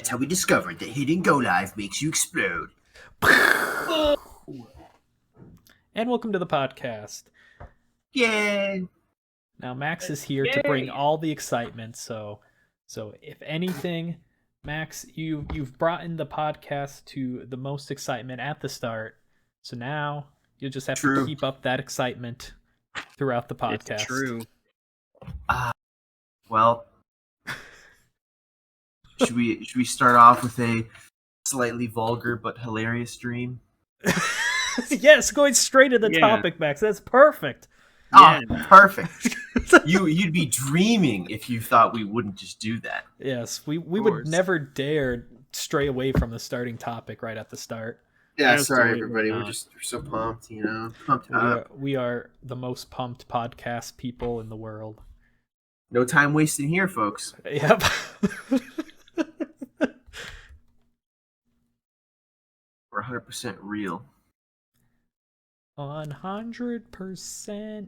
That's how we discovered that hitting go live makes you explode. And welcome to the podcast. Yay! Now Max is here to bring all the excitement. So if anything, Max, you've brought in the podcast to the most excitement at the start. So now you'll just have to keep up that excitement throughout the podcast. It's true. Well, should we start off with a slightly vulgar but hilarious dream? Yes, going straight to the topic, Max. That's perfect. Yeah. Oh, perfect. You'd be dreaming if you thought we wouldn't just do that. Yes, we would never dare stray away from the starting topic right at the start. Yeah, sorry everybody. We're so pumped, pumped up. We are the most pumped podcast people in the world. No time wasted here, folks. Yep. We're 100% real. 100%.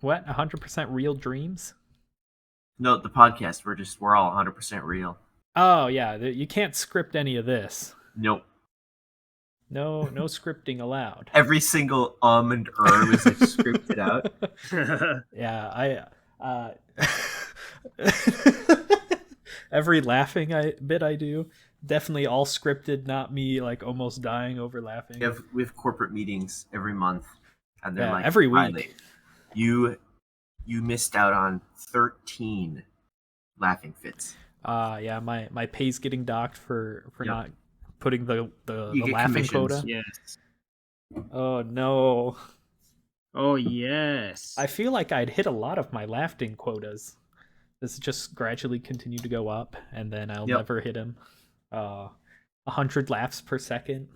What? 100% real dreams? No, the podcast. We're all 100% real. Oh yeah, you can't script any of this. Nope. No scripting allowed. Every single and is like scripted out. Yeah, every laughing bit I do, definitely all scripted, not me like almost dying over laughing. We have corporate meetings every month, and they're like every week. You missed out on 13 laughing fits. Yeah, my pay's getting docked for not putting the laughing quota. Yes. Oh no. Oh yes. I feel like I'd hit a lot of my laughing quotas. This just gradually continue to go up, and then I'll never hit him. 100 laughs per second.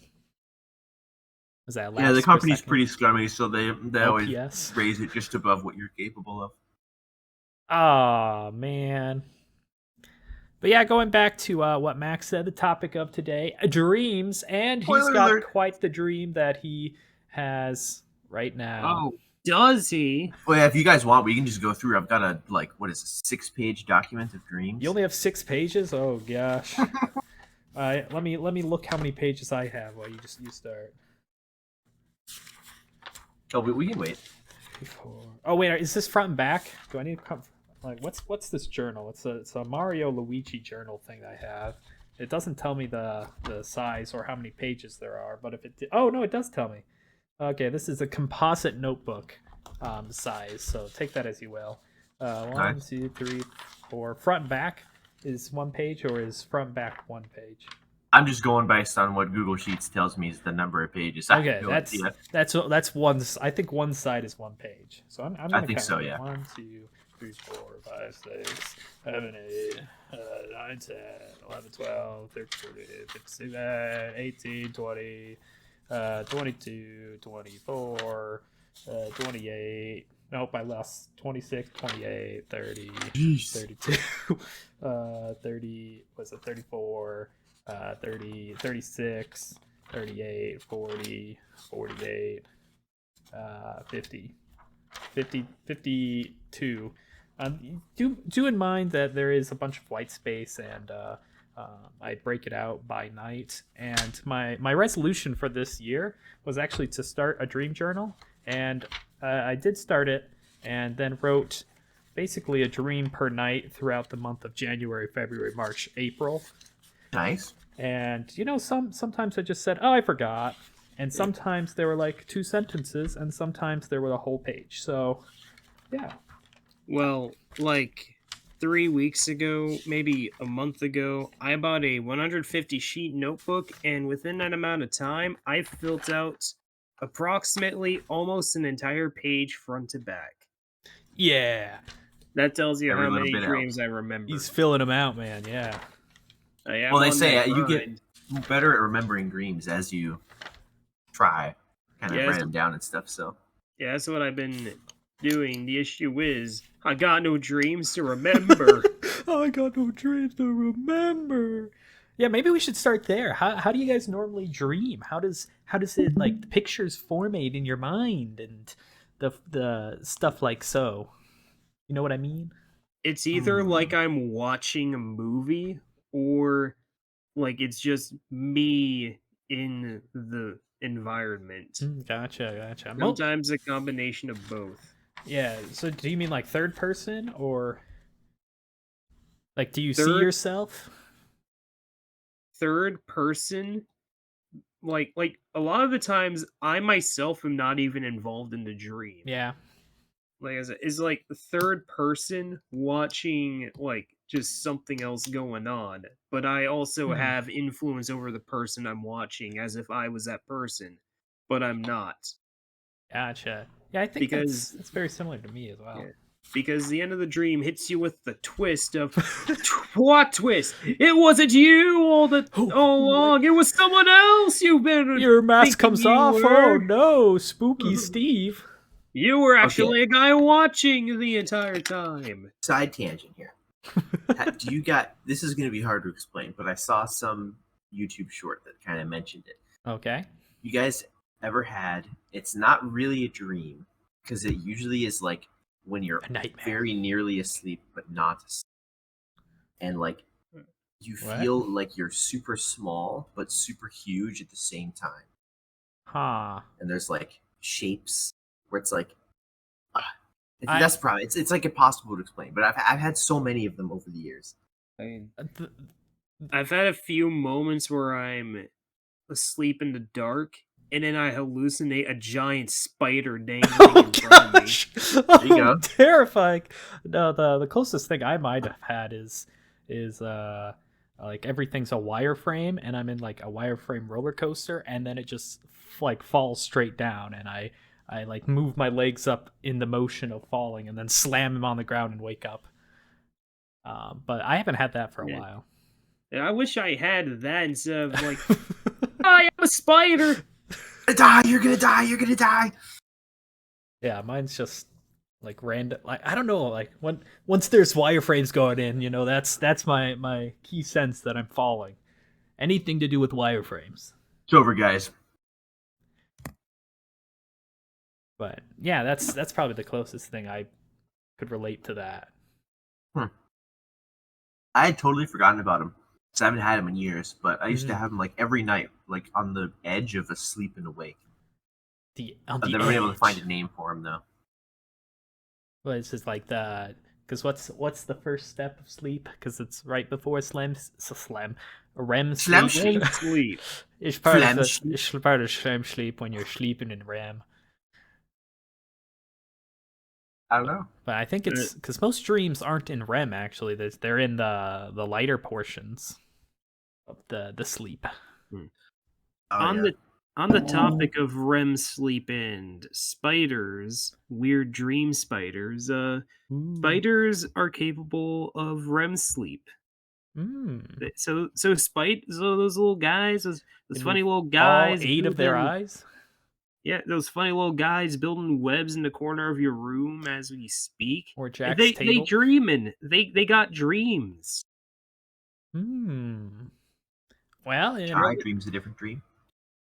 Is that laughs? Yeah, the company's pretty scummy, so they always raise it just above what you're capable of. Oh man. But yeah, going back to what Max said, the topic of today, dreams, and he's got quite the dream that he has right now. Oh, does he? Well, yeah, if you guys want, we can just go through. I've got a 6-page document of dreams. You only have 6 pages? Oh gosh. All right, let me look how many pages I have while you start. Oh, we can wait. Oh wait, is this front and back? Do I need to come? Like, what's this journal? It's a Mario Luigi journal thing I have. It doesn't tell me the size or how many pages there are, but if it oh no, it does tell me. Okay, this is a composite notebook size, so take that as you will. 1, 2, 3, 4. Front and back is 1 page, or is front and back 1 page? I'm just going based on what Google Sheets tells me is the number of pages. Okay, that's one. I think one side is 1 page. So I'm I think so. Yeah. 1, 2, 3, 4, 5, 6, 7, 8, 9, 10, 11, 12, 13, 14, 15, 18, 20, 22, 24, 28. Nope, I lost 26, 28, 30, 32, 30. Was it 34? 30, 36, 38, 40, 48, 50, 52. Do in mind that there is a bunch of white space, and I break it out by night. And my resolution for this year was actually to start a dream journal, and I did start it, and then wrote basically a dream per night throughout the month of January, February, March, April. Nice. And sometimes I just said, oh, I forgot, and sometimes there were like 2 sentences, and sometimes there were a whole page. So yeah. Well, like 3 weeks ago, maybe a month ago, I bought a 150 sheet notebook, and within that amount of time, I filled out approximately almost an entire page front to back. Yeah. That tells you how many dreams I remember. He's filling them out, man. Yeah. Well, they say you get better at remembering dreams as you try, kind of write them down and stuff. So yeah, that's what I've been doing. The issue is I got no dreams to remember. I got no dreams to remember. Yeah, maybe we should start there. How do you guys normally dream? How does it, like, the pictures formate in your mind and the stuff like so? You know what I mean? It's either like I'm watching a movie, or like it's just me in the environment. Gotcha. Sometimes a combination of both. Yeah. So do you mean like third person, or like do you see yourself? Third person, like a lot of the times I myself am not even involved in the dream. Yeah. Like is like the third person watching like just something else going on, but I also have influence over the person I'm watching as if I was that person, but I'm not. Gotcha. Yeah, I think because it's very similar to me as well. Yeah, because the end of the dream hits you with the twist of what twist? It wasn't you all along. It was someone else. You've been. Your mask comes off. Were. Oh no, spooky Steve. You were actually a guy watching the entire time. Side tangent here. This is going to be hard to explain, but I saw some YouTube short that kind of mentioned it. Okay. You guys ever had, it's not really a dream, because it usually is like when you're very nearly asleep, but not asleep. And like, you feel like you're super small, but super huge at the same time. Huh. And there's like shapes where it's like, that's probably it's like impossible to explain. But I've had so many of them over the years. I mean, I've had a few moments where I'm asleep in the dark, and then I hallucinate a giant spider dangling in front of me. There you go. Terrifying. No, the closest thing I might have had is like everything's a wireframe, and I'm in like a wireframe roller coaster, and then it just like falls straight down, and I like move my legs up in the motion of falling, and then slam him on the ground and wake up. But I haven't had that for a while. I wish I had that instead of like, I am a spider. You're gonna die. Yeah, mine's just like random. Like I don't know. Like once there's wireframes going in, you know, that's my key sense that I'm falling. Anything to do with wireframes. It's over, guys. But yeah, that's probably the closest thing I could relate to that. I had totally forgotten about him. Because I haven't had him in years, but I used to have him like every night, like on the edge of asleep and awake. I've never been able to find a name for him though. Well, it's just like because what's the first step of sleep? Because it's right before REM sleep. It's part of REM sleep when you're sleeping in REM. I don't know, but I think it's because most dreams aren't in REM. Actually, they're in the lighter portions of the sleep. On the topic of REM sleep and spiders, weird dream spiders, spiders are capable of REM sleep. So those little guys, those funny little guys, all 8 of their eyes. Yeah, those funny little guys building webs in the corner of your room as we speak. Or Jack's table. They dreaming. They got dreams. Well, my dream's a different dream.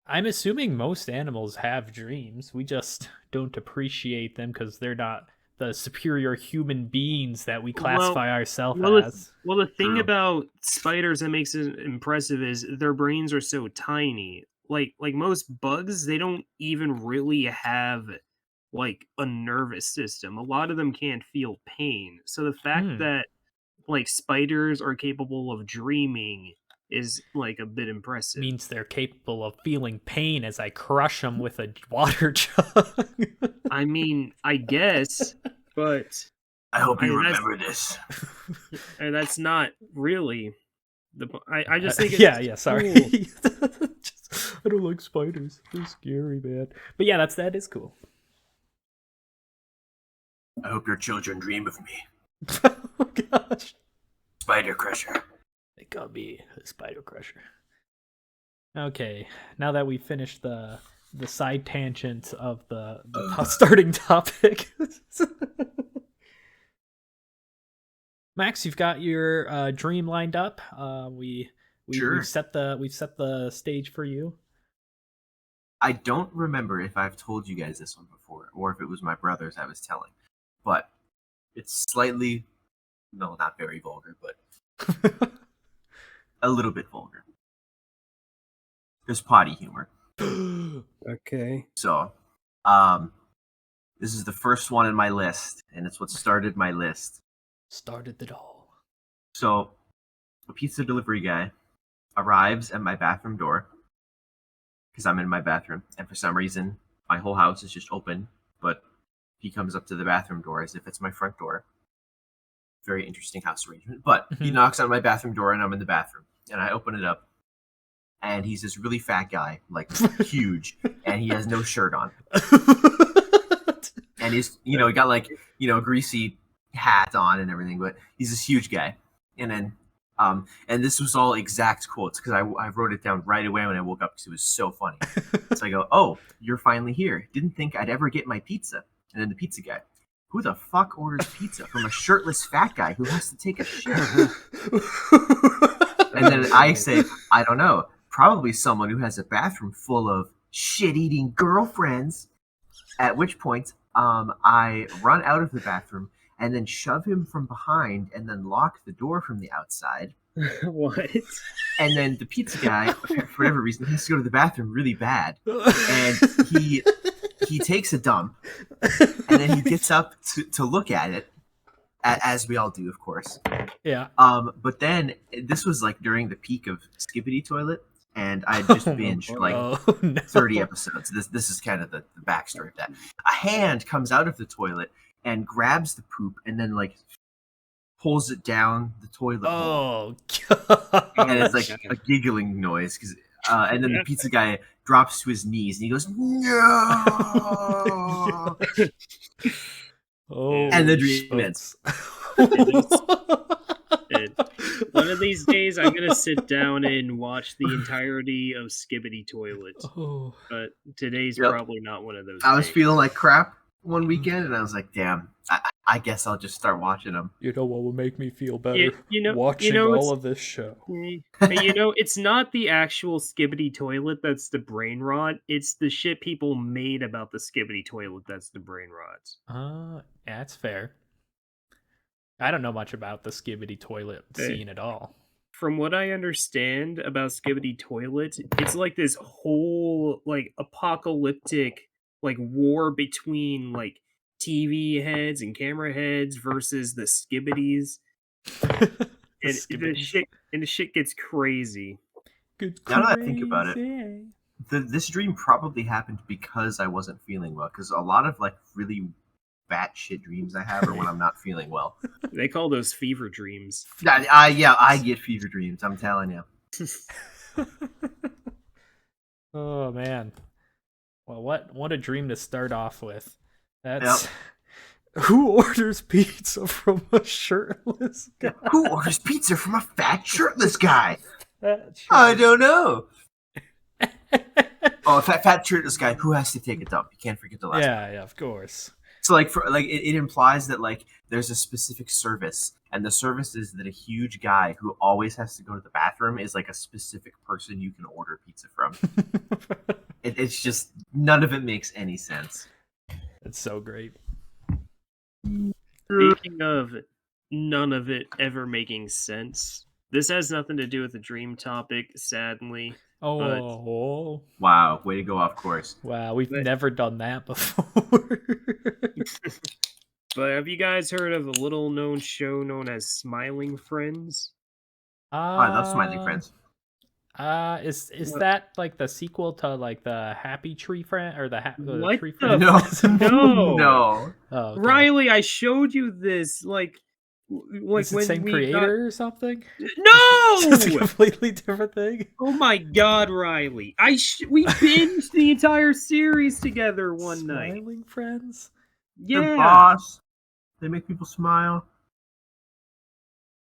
I'm assuming most animals have dreams. We just don't appreciate them because they're not the superior human beings that we classify ourselves as. The thing about spiders that makes it impressive is their brains are so tiny. Like most bugs, they don't even really have like a nervous system. A lot of them can't feel pain. So the fact that like spiders are capable of dreaming is like a bit impressive. Means they're capable of feeling pain as I crush them with a water jug. I mean, I guess, but I hope you remember this. That's not really I just think it's sorry. Cool. I don't like spiders. They're scary, man. But yeah, that is cool. I hope your children dream of me. Oh gosh. Spider Crusher. They call me a Spider Crusher. Okay, now that we finished the side tangent of the starting topic. Max, you've got your dream lined up. We've set the stage for you. I don't remember if I've told you guys this one before, or if it was my brothers I was telling, but it's slightly, no, not very vulgar, but a little bit vulgar. There's potty humor. Okay. So, this is the first one in my list, and it's what started my list. Started it all. So, a pizza delivery guy arrives at my bathroom door because I'm in my bathroom, and for some reason, my whole house is just open, but he comes up to the bathroom door as if it's my front door. Very interesting house arrangement. But he knocks on my bathroom door, and I'm in the bathroom, and I open it up, and he's this really fat guy, like huge, and he has no shirt on. And he's, he got like, a greasy hat on and everything, but he's this huge guy. And then, and this was all exact quotes because I wrote it down right away when I woke up because it was so funny. So I go, "Oh, you're finally here. Didn't think I'd ever get my pizza." And then the pizza guy, "Who the fuck orders pizza from a shirtless fat guy who has to take a shit?" And then I say, "I don't know. Probably someone who has a bathroom full of shit-eating girlfriends." At which point, I run out of the bathroom and then shove him from behind and then lock the door from the outside. What? And then the pizza guy, for whatever reason, he has to go to the bathroom really bad. And he takes a dump, and then he gets up to look at it, as we all do, of course. Yeah. But then, this was like during the peak of Skibbity Toilet, and I just binged 30 episodes. This is kind of the backstory of that. A hand comes out of the toilet and grabs the poop and then like pulls it down the toilet hole. God. And it's like a giggling noise because and then the pizza guy drops to his knees and he goes, "No!" And the dream ends. One of these days, I'm gonna sit down and watch the entirety of Skibbity Toilet. But today's probably not one of those. I was feeling like crap one weekend, and I was like, "Damn, I guess I'll just start watching them." You know what will make me feel better? Watching all of this show. It's not the actual Skibbity Toilet that's the brain rot. It's the shit people made about the Skibbity Toilet that's the brain rot. That's fair. I don't know much about the Skibbity Toilet scene at all. From what I understand about Skibbity Toilet, it's like this whole like apocalyptic like war between like TV heads and camera heads versus the Skibbities. And the shit gets crazy. Now that I think about it, this dream probably happened because I wasn't feeling well. Because a lot of like really batshit dreams I have are when I'm not feeling well. They call those fever dreams. I get fever dreams. I'm telling you. Oh man. Well, what a dream to start off with. That's who orders pizza from a shirtless guy? Who orders pizza from a fat shirtless guy? I don't know. Oh, fat shirtless guy who has to take a dump. You can't forget the last one. Yeah, of course. So like it implies that like there's a specific service, and the service is that a huge guy who always has to go to the bathroom is like a specific person you can order pizza from. It's just none of it makes any sense. It's so great. Speaking of none of it ever making sense, this has nothing to do with the dream topic, sadly. Oh. Wow, way to go off course. Wow, we've never done that before. But have you guys heard of a little known show known as Smiling Friends? I love Smiling Friends. Is that like the sequel to like the Happy Tree Friend or the Tree Friend? No. No. Oh, okay. Riley, I showed you this like is it the same creator or something? No, it's a completely different thing. Oh my God, Riley! We binged the entire series together one night. Smiling Friends. Yeah, they're boss. They make people smile.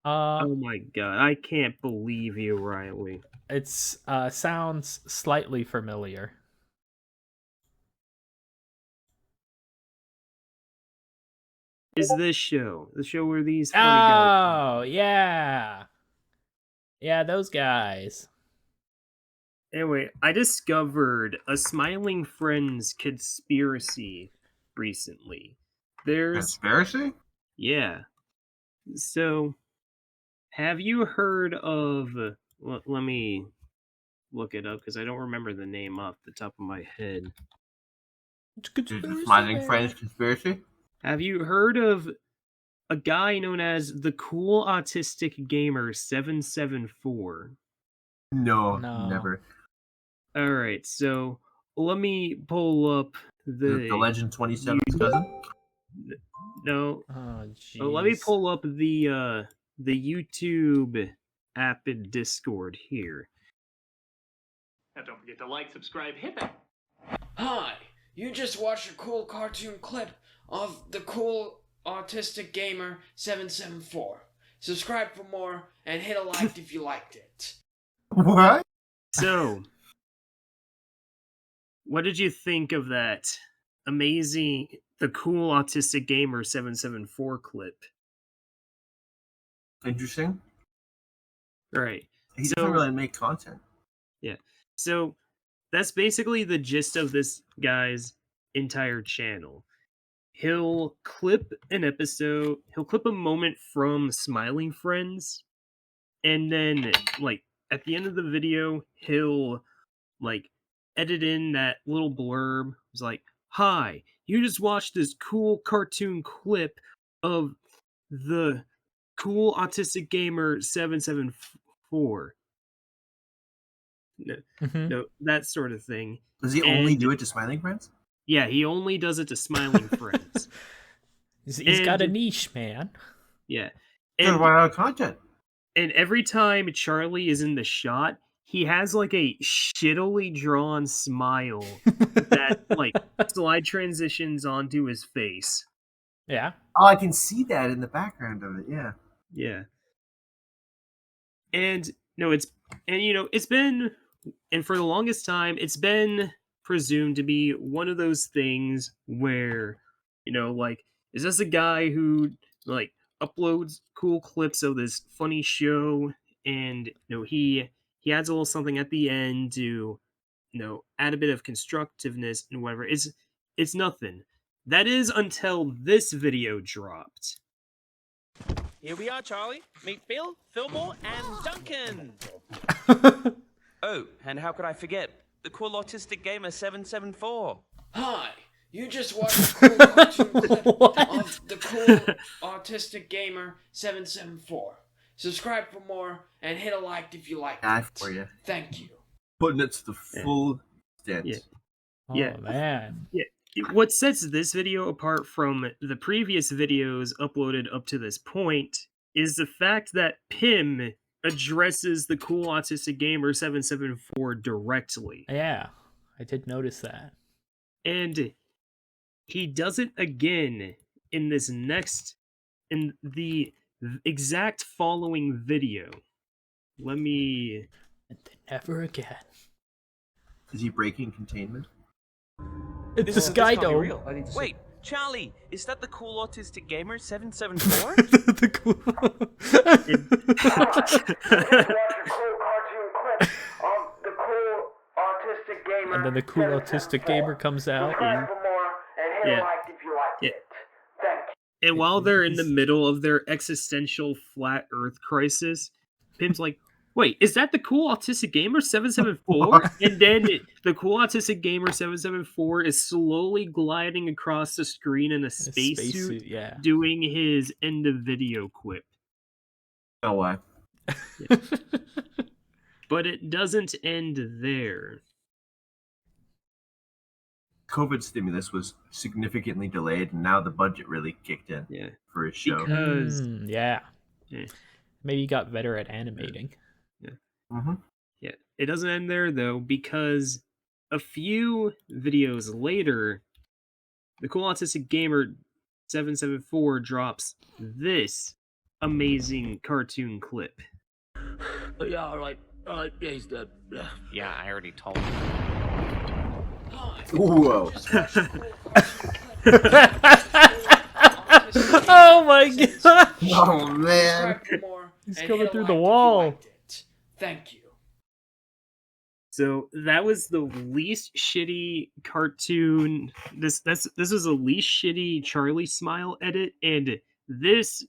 Oh my God, I can't believe you, Riley. It's sounds slightly familiar. Is this show the show where these funny guys... Oh, yeah, those guys. Anyway, I discovered a Smiling Friends conspiracy recently. Conspiracy? Yeah. So, have you heard of? Let me look it up because I don't remember the name off the top of my head. It's conspiracy, Smiling man. Friends conspiracy? Have you heard of a guy known as the Cool Autistic Gamer 774? No, No. never. All right, so let me pull up The Legend 27's cousin? No. Oh, So let me jeez. pull up the YouTube app in Discord here. Now don't forget to like, subscribe, hit that. Hi, you just watched a cool cartoon clip of the Cool Autistic Gamer 774. Subscribe for more and hit a like if you liked it. What? So, what did you think of that amazing, the Cool Autistic Gamer 774 clip? Interesting. Right. He doesn't really make content. Yeah. So, that's basically the gist of this guy's entire channel. He'll clip an episode, he'll clip a moment from Smiling Friends, and then, like, at the end of the video, he'll, like, edit in that little blurb. It's like, hi, you just watched this cool cartoon clip of the Cool Autistic Gamer 774. No, that sort of thing. Does he only do it to Smiling Friends? Yeah, he only does it to Smiling Friends. He's got a niche, man. Yeah. Then why not content? And every time Charlie is in the shot, he has like a shittily drawn smile that like slide transitions onto his face. Yeah. Oh, I can see that in the background of it. Yeah. Yeah. And no, it's been, and for the longest time, it's been presumed to be one of those things where, like, is this a guy who like uploads cool clips of this funny show, and he adds a little something at the end to add a bit of constructiveness and whatever. It's nothing. That is until this video dropped. Here we are, Charlie. Meet Phil, Fillmore, and Duncan. Oh, and how could I forget the Cool Autistic Gamer 774? Hi, you just watched a cool cartoon clip of the Cool Autistic Gamer 774. Subscribe for more and hit a like if you liked it. For you. Thank you. Putting it to the full extent. Yeah. Oh, Yeah. man. Yeah. What sets this video apart from the previous videos uploaded up to this point is the fact that Pim addresses the Cool Autistic Gamer 774 directly. Yeah, I did notice that. And he does it again in the exact following video. Let me... And then never again. Is he breaking containment? It's this guy, though. Wait, Charlie, is that the Cool Autistic Gamer 774? The cool... And then the Cool Autistic Gamer comes out. And... And while they're in the middle of their existential flat Earth crisis, Pim's like, wait, is that the Cool Autistic Gamer 774? And then the Cool Autistic Gamer 774 is slowly gliding across the screen in a spacesuit, yeah. doing his end of video quip. Oh, why? Yeah. But it doesn't end there. COVID stimulus was significantly delayed, and now the budget really kicked in for his show. Because... yeah. Maybe he got better at animating. Yeah, it doesn't end there though, because a few videos later, the Cool Autistic Gamer 774 drops this amazing cartoon clip. Yeah, all right, yeah, he's dead. Yeah, I already told you. Whoa. Oh my god! Oh man. He's coming through the wall. Thank you. So that was the least shitty cartoon. This was the least shitty Charlie Smile edit, and this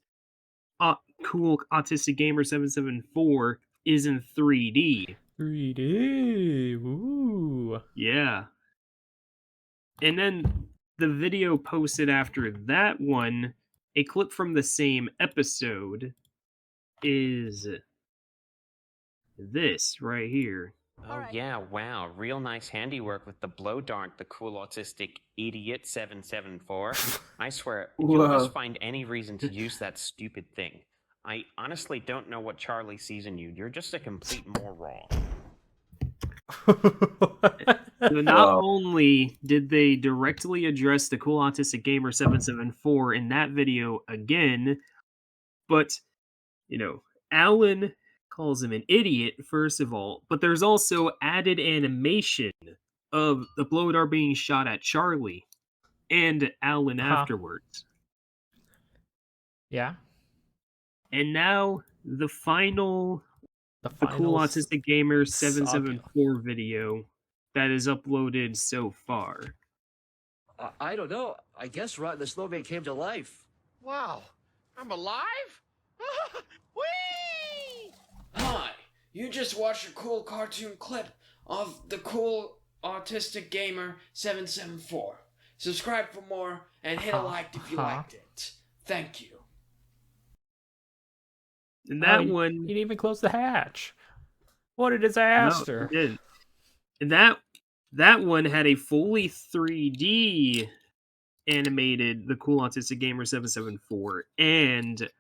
Cool Autistic Gamer 774 is in 3D. 3D. Ooh. Yeah. And then the video posted after that one, a clip from the same episode, is this right here. Oh, yeah, wow. Real nice handiwork with the blow dart, the cool autistic idiot 774. I swear, you'll just find any reason to use that stupid thing. I honestly don't know what Charlie sees in you. You're just a complete moron. So not only did they directly address the cool autistic gamer 774 in that video again, but, Alan calls him an idiot, first of all, but there's also added animation of the blow dart being shot at Charlie and Alan afterwards. Yeah. And now the final cool autistic gamer 774 video that is uploaded so far. I don't know. I guess Rotten the Snowman came to life. Wow, I'm alive? Whee! Hi, you just watched a cool cartoon clip of the cool autistic gamer 774. Subscribe for more and hit a like if you liked it. Thank you. And that He didn't even close the hatch. What a disaster! No, it didn't. And that one had a fully 3D animated the cool autistic gamer 774, and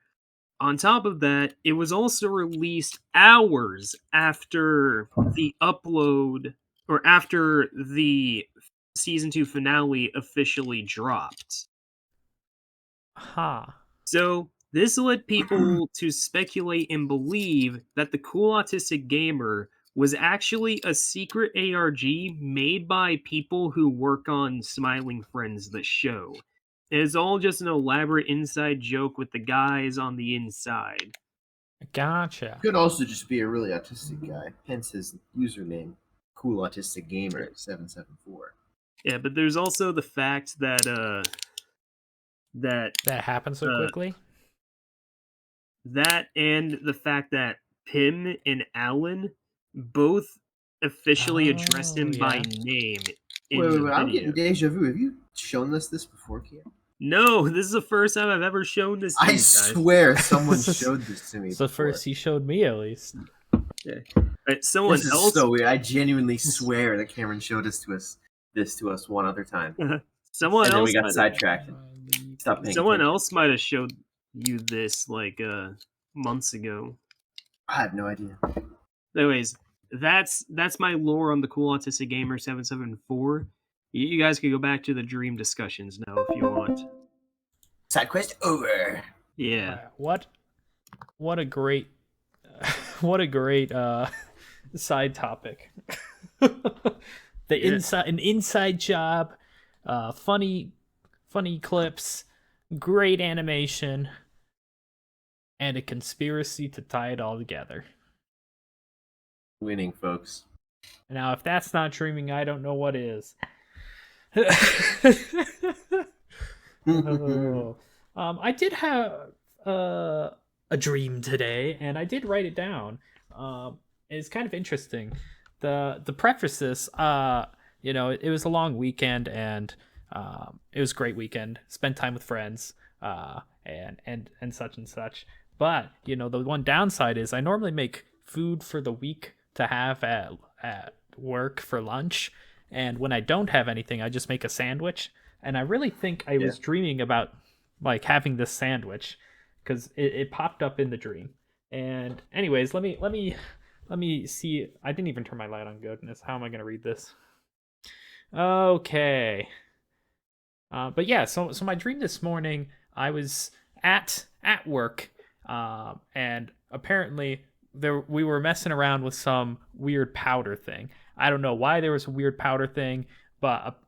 on top of that, it was also released hours after the upload, or after the season 2 finale officially dropped. So this led people to speculate and believe that the cool autistic gamer was actually a secret ARG made by people who work on Smiling Friends, the show. It is all just an elaborate inside joke with the guys on the inside. Gotcha. Could also just be a really autistic guy, hence his username, Cool Autistic Gamer 774. Yeah, but there's also the fact that that happened so quickly. That and the fact that Pim and Alan both officially addressed him by name. Wait, I'm getting deja vu. Have you shown us this before, Cam? No, this is the first time I've ever shown this to you guys. Swear someone showed this to me. It's the first he showed me, at least. Yeah. Someone this else. Is so weird. I genuinely swear that Cameron showed this to us one other time. Someone and else. Then we got sidetracked. Someone else might have showed you this like months ago. I have no idea. Anyways, that's my lore on the cool autistic gamer 774. You guys can go back to the dream discussions now if you want. Side quest over. Yeah. What a great side topic. An inside job, funny clips, great animation, and a conspiracy to tie it all together. Winning, folks. Now, if that's not dreaming, I don't know what is. I did have a dream today, and I did write it down. It's kind of interesting. The preface this, it was a long weekend, and it was a great weekend. Spent time with friends, and such and such. But the one downside is I normally make food for the week to have at work for lunch. And when I don't have anything, I just make a sandwich. And I really think I was dreaming about like having this sandwich because it popped up in the dream. And anyways, let me see. I didn't even turn my light on. Goodness, how am I going to read this? Okay. But yeah, so my dream this morning, I was at work, and apparently we were messing around with some weird powder thing. I don't know why there was a weird powder thing, but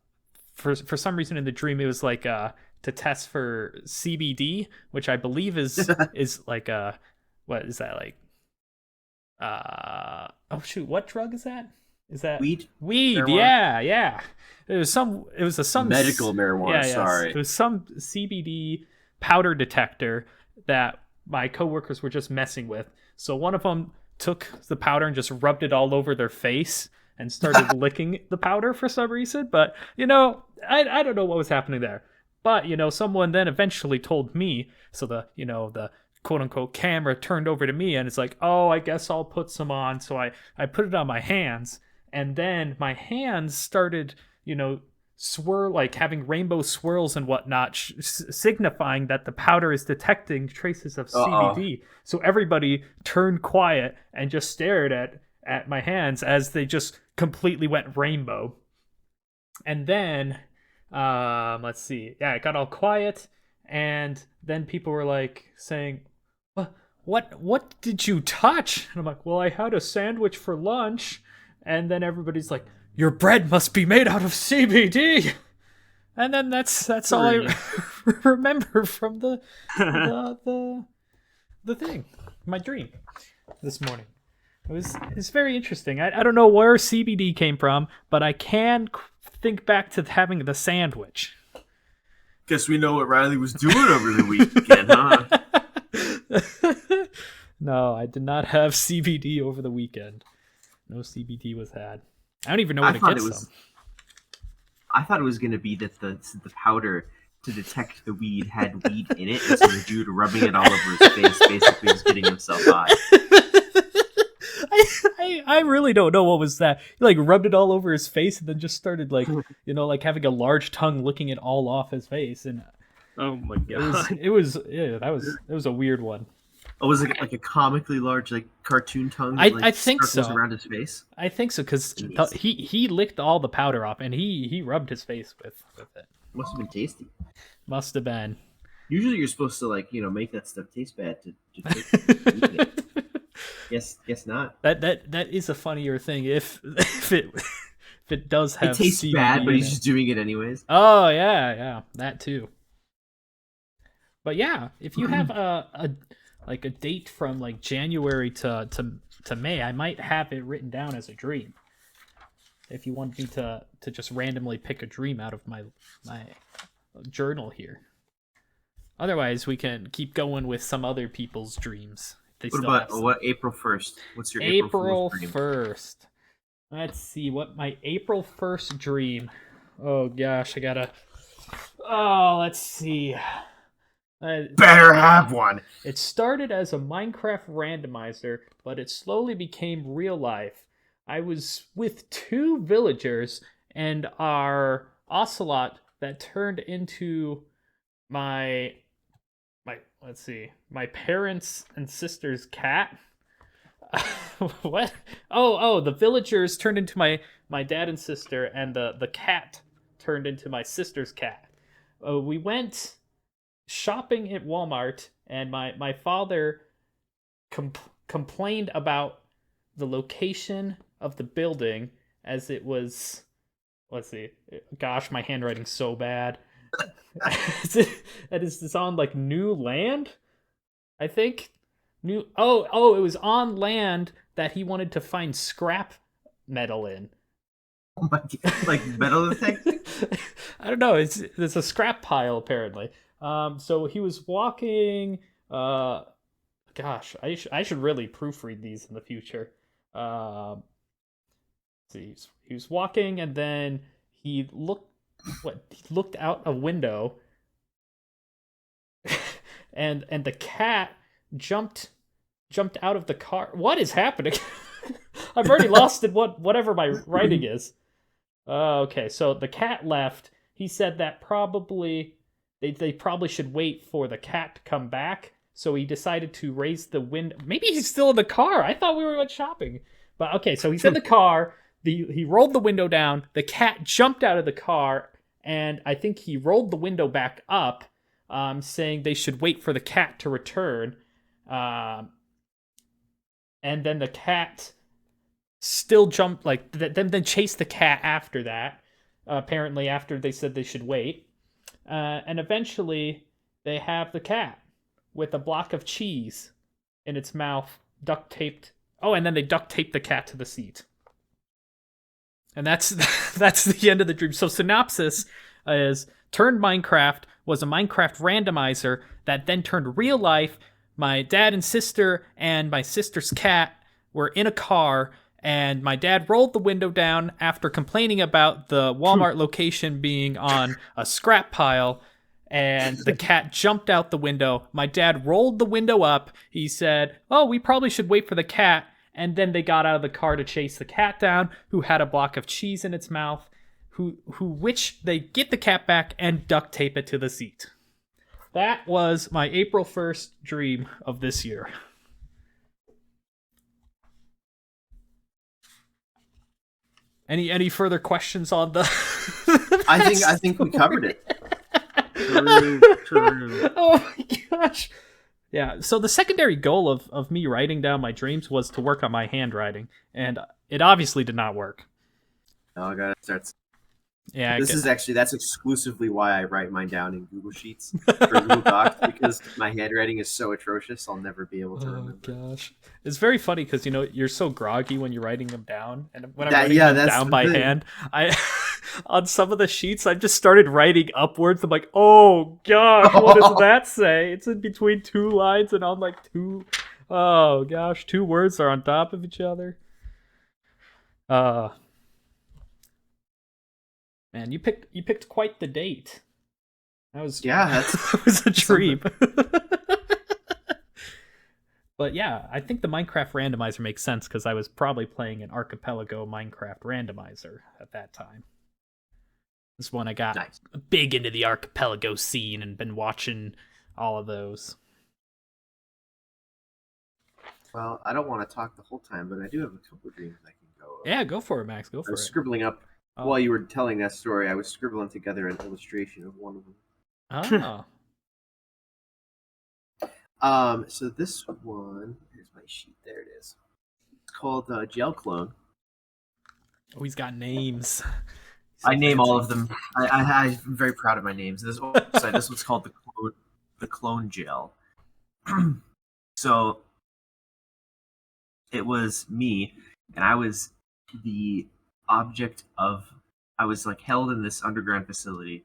for some reason in the dream it was like to test for CBD, which I believe is like what is that like? Oh shoot, what drug is that? Is that weed? Weed, marijuana? yeah. It was some medical marijuana. Yeah, sorry, it was some CBD powder detector that my coworkers were just messing with. So one of them took the powder and just rubbed it all over their face and started licking the powder for some reason. But, you know, I don't know what was happening there. But, you know, someone then eventually told me, so the quote-unquote camera turned over to me, and it's like, oh, I guess I'll put some on. So I put it on my hands, and then my hands started, you know, swirl, like having rainbow swirls and whatnot, signifying that the powder is detecting traces of CBD. So everybody turned quiet and just stared at my hands as they just completely went rainbow. And then, let's see. Yeah, it got all quiet, and then people were like saying, what did you touch? And I'm like, well, I had a sandwich for lunch. And then everybody's like, your bread must be made out of CBD. And then that's all I remember from the thing, my dream this morning. It's very interesting. I don't know where CBD came from, but I can think back to having the sandwich. Guess we know what Riley was doing over the weekend, huh? No, I did not have CBD over the weekend. No CBD was had. I don't even know where to get some. I thought it was going to be that the powder to detect the weed had weed in it, and so the dude rubbing it all over his face basically was getting himself high. I really don't know what was that. He like rubbed it all over his face and then just started like, you know, like having a large tongue licking it all off his face. And oh my god, it was a weird one. Oh, was it like a comically large, like cartoon tongue? That, I think so. Around his face. I think so because he licked all the powder off and he rubbed his face with it. Must have been tasty. Must have been. Usually, you're supposed to like make that stuff taste bad to take it. Guess not. That is a funnier thing if it does have. It tastes CBD bad, but he's just doing it anyways. Oh yeah, that too. But yeah, if you have a date from like January to May, I might have it written down as a dream. If you want me to just randomly pick a dream out of my journal here. Otherwise, we can keep going with some other people's dreams. What April 1st? What's your April 1st? Let's see what my April 1st dream. Oh gosh, I gotta. Oh, let's see. Better have one. It started as a Minecraft randomizer, but it slowly became real life. I was with 2 villagers and our ocelot that turned into my parents' and sister's cat. What? Oh, the villagers turned into my dad and sister, and the cat turned into my sister's cat. We went shopping at Walmart, and my father complained about the location of the building as it was. Let's see. Gosh, my handwriting's so bad. It's on like new land, I think. It was on land that he wanted to find scrap metal in. Oh my god, like metal detecting? I don't know. It's a scrap pile apparently. So he was walking. Gosh, I should really proofread these in the future. See, he was walking, and then he looked out a window, and the cat jumped out of the car. What is happening? I've already lost it. Whatever my writing is. Okay, so the cat left. He said that probably they probably should wait for the cat to come back. So he decided to raise the window. Maybe he's still in the car. I thought we were going shopping. But okay, so he's in the car. He rolled the window down. The cat jumped out of the car, and I think he rolled the window back up, saying they should wait for the cat to return. And then the cat still jumped, then chased the cat after that. Apparently, after they said they should wait. And eventually, they have the cat with a block of cheese in its mouth, duct taped. Oh, and then they duct taped the cat to the seat. And that's the end of the dream. So synopsis is turned Minecraft, was a Minecraft randomizer that then turned real life. My dad and sister and my sister's cat were in a car, and my dad rolled the window down after complaining about the Walmart location being on a scrap pile, and the cat jumped out the window. My dad rolled the window up. He said, "Oh, we probably should wait for the cat." And then they got out of the car to chase the cat down, who had a block of cheese in its mouth, which they get the cat back and duct tape it to the seat. That was my April 1st dream of this year. Any further questions on the I think we covered it. True. Oh my gosh. Yeah, so the secondary goal of me writing down my dreams was to work on my handwriting, and it obviously did not work. Oh, I gotta start. Yeah, That's exclusively why I write mine down in Google Sheets or Google Docs, because my handwriting is so atrocious. I'll never be able to remember. Oh gosh, it's very funny because you're so groggy when you're writing them down, and when I'm writing them down by hand, on some of the sheets I just started writing upwards. I'm like, oh gosh, what does that say? It's in between two lines, and I'm like two words are on top of each other. Man, you picked quite the date. That was that was a dream. But yeah, I think the Minecraft randomizer makes sense because I was probably playing an Archipelago Minecraft randomizer at that time. This one I got big into the Archipelago scene and been watching all of those. Well, I don't want to talk the whole time, but I do have a couple of dreams I can go over. Yeah, go for it, Max. Go for it. I was scribbling up. While you were telling that story, I was scribbling together an illustration of one of them. So this one, here's my sheet. There it is. It's called Gel Clone. Oh, he's got names. I name all of them. I'm very proud of my names. This one's called the Clone Gel. So it was me, and I was the object of. I was like held in this underground facility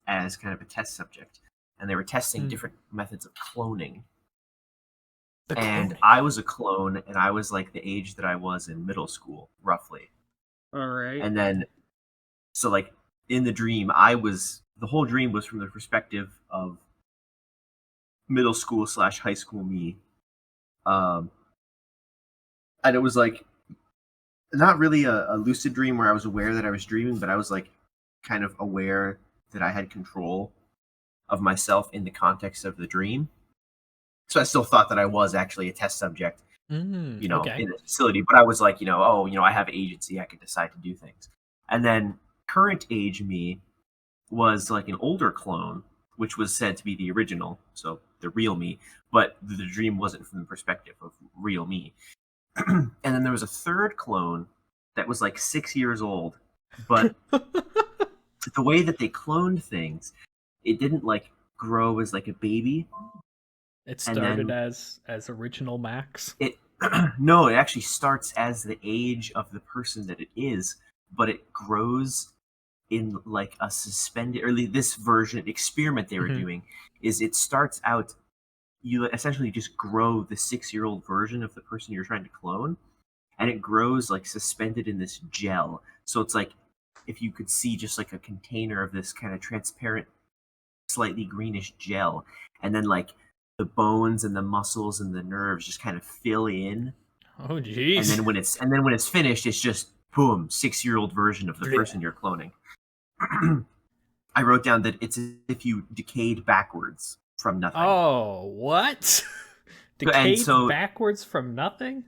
as kind of a test subject, and they were testing different methods of cloning. And I was a clone, and I was like the age that I was in middle school, roughly. All right. And then, so like in the dream, the whole dream was from the perspective of middle school / high school me. And it was like, not really a lucid dream where I was aware that I was dreaming, but I was like kind of aware that I had control of myself in the context of the dream. So I still thought that I was actually a test subject, in the facility. But I was like, I have agency. I can decide to do things. And then current age me was like an older clone, which was said to be the original, so the real me. But the dream wasn't from the perspective of real me. And then there was a third clone that was like 6 years old, but the way that they cloned things, it didn't like grow as like a baby. It started as original Max. No, it actually starts as the age of the person that it is, but it grows in like a suspended, or this version experiment they were doing is it starts out. You essentially just grow the 6-year-old version of the person you're trying to clone, and it grows like suspended in this gel. So it's like if you could see just like a container of this kind of transparent, slightly greenish gel, and then like the bones and the muscles and the nerves just kind of fill in. Oh jeez. And then when it's finished, it's just boom, 6-year-old version of the person you're cloning. I wrote down that it's as if you decayed backwards from nothing. Oh, what? Decayed backwards from nothing?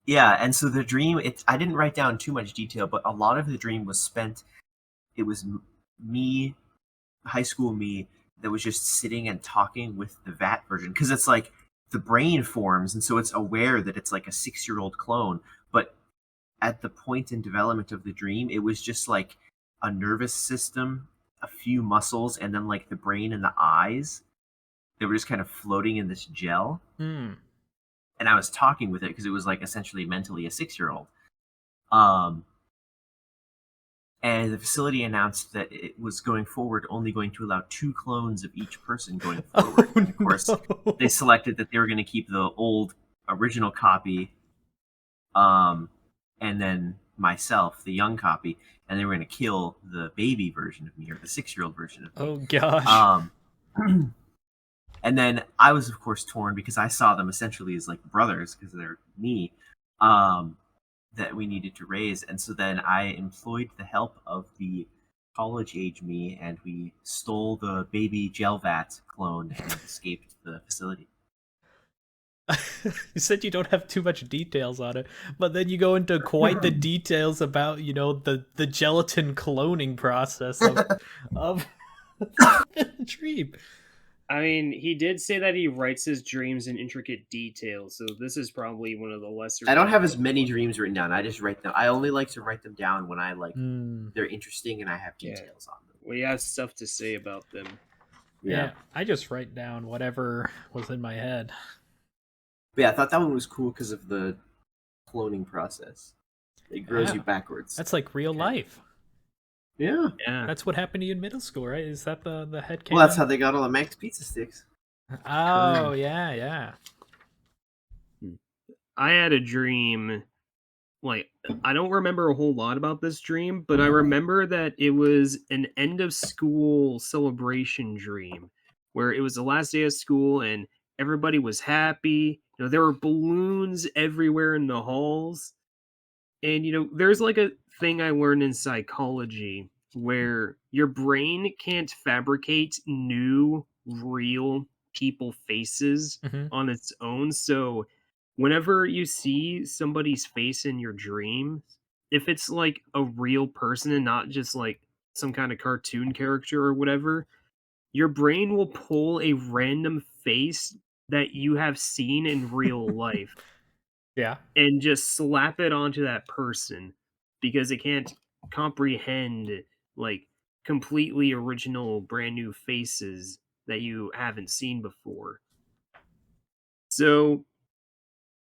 Yeah, and so the dream, I didn't write down too much detail, but a lot of the dream was spent, it was me, high school me, that was just sitting and talking with the vat version. Because it's like, the brain forms, and so it's aware that it's like a 6-year-old clone, but at the point in development of the dream, it was just like a nervous system, a few muscles, and then like the brain and the eyes. They were just kind of floating in this gel. And I was talking with it because it was like essentially mentally a 6-year-old. And the facility announced that it was going forward only going to allow 2 clones of each person going forward. And of course, they selected that they were going to keep the old original copy and then myself, the young copy, and they were going to kill the baby version of me, or the 6-year-old version of me. Oh gosh. And then I was, of course, torn because I saw them essentially as like brothers because they're me, that we needed to raise. And so then I employed the help of the college-age me, and we stole the baby Gelvat clone and escaped the facility. You said you don't have too much details on it, but then you go into quite the details about, the gelatin cloning process of the dream. I mean, he did say that he writes his dreams in intricate detail, so this is probably one of the lesser. I don't have as many dreams written down. I just write them. I only like to write them down when I they're interesting and I have details on them. We have stuff to say about them. Yeah, I just write down whatever was in my head. But yeah, I thought that one was cool because of the cloning process. It grows you backwards. That's like real life. Yeah. That's what happened to you in middle school, right? Is that the head canon? Well, that's how they got all the Max pizza sticks. Oh, yeah. I had a dream, I don't remember a whole lot about this dream, but I remember that it was an end of school celebration dream where it was the last day of school and everybody was happy. There were balloons everywhere in the halls. And, there's like a thing I learned in psychology where your brain can't fabricate new, real people faces on its own. So whenever you see somebody's face in your dream, if it's like a real person and not just like some kind of cartoon character or whatever, your brain will pull a random face that you have seen in real life. Yeah. And just slap it onto that person because it can't comprehend like completely original brand new faces that you haven't seen before. So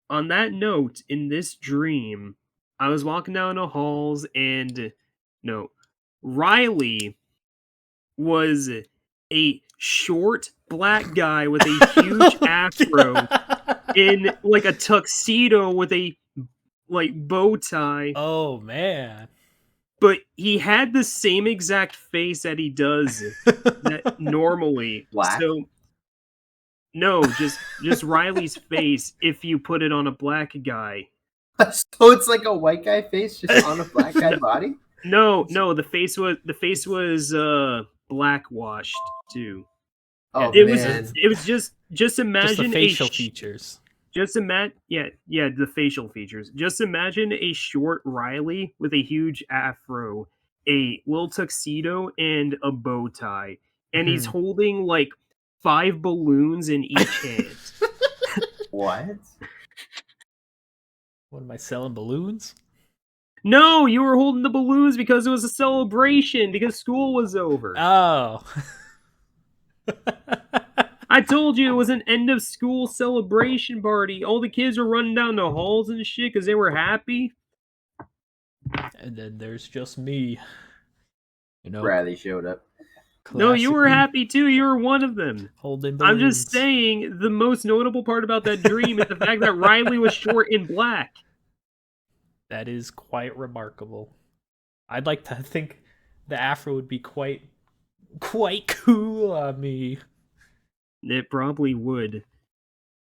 on that note, in this dream, I was walking down the halls and Riley was a short black guy with a huge afro in like a tuxedo with a bow tie. Oh man. But he had the same exact face that he does normally. Black? So no, just Riley's face if you put it on a black guy. So it's like a white guy face just on a black guy body? No, the face was blackwashed too. Oh, it man. was just imagine just the facial features. Just imagine, the facial features. Just imagine a short Riley with a huge afro, a little tuxedo, and a bow tie, and he's holding like 5 balloons in each hand. What? What am I selling, balloons? No, you were holding the balloons because it was a celebration because school was over. Oh. I told you it was an end of school celebration party. All the kids were running down the halls and shit because they were happy. And then there's just me. Riley showed up. No, you were happy too. You were one of them. Holding balloons. I'm just saying the most notable part about that dream is the fact that Riley was short and black. That is quite remarkable. I'd like to think the afro would be quite cool on me. It probably would.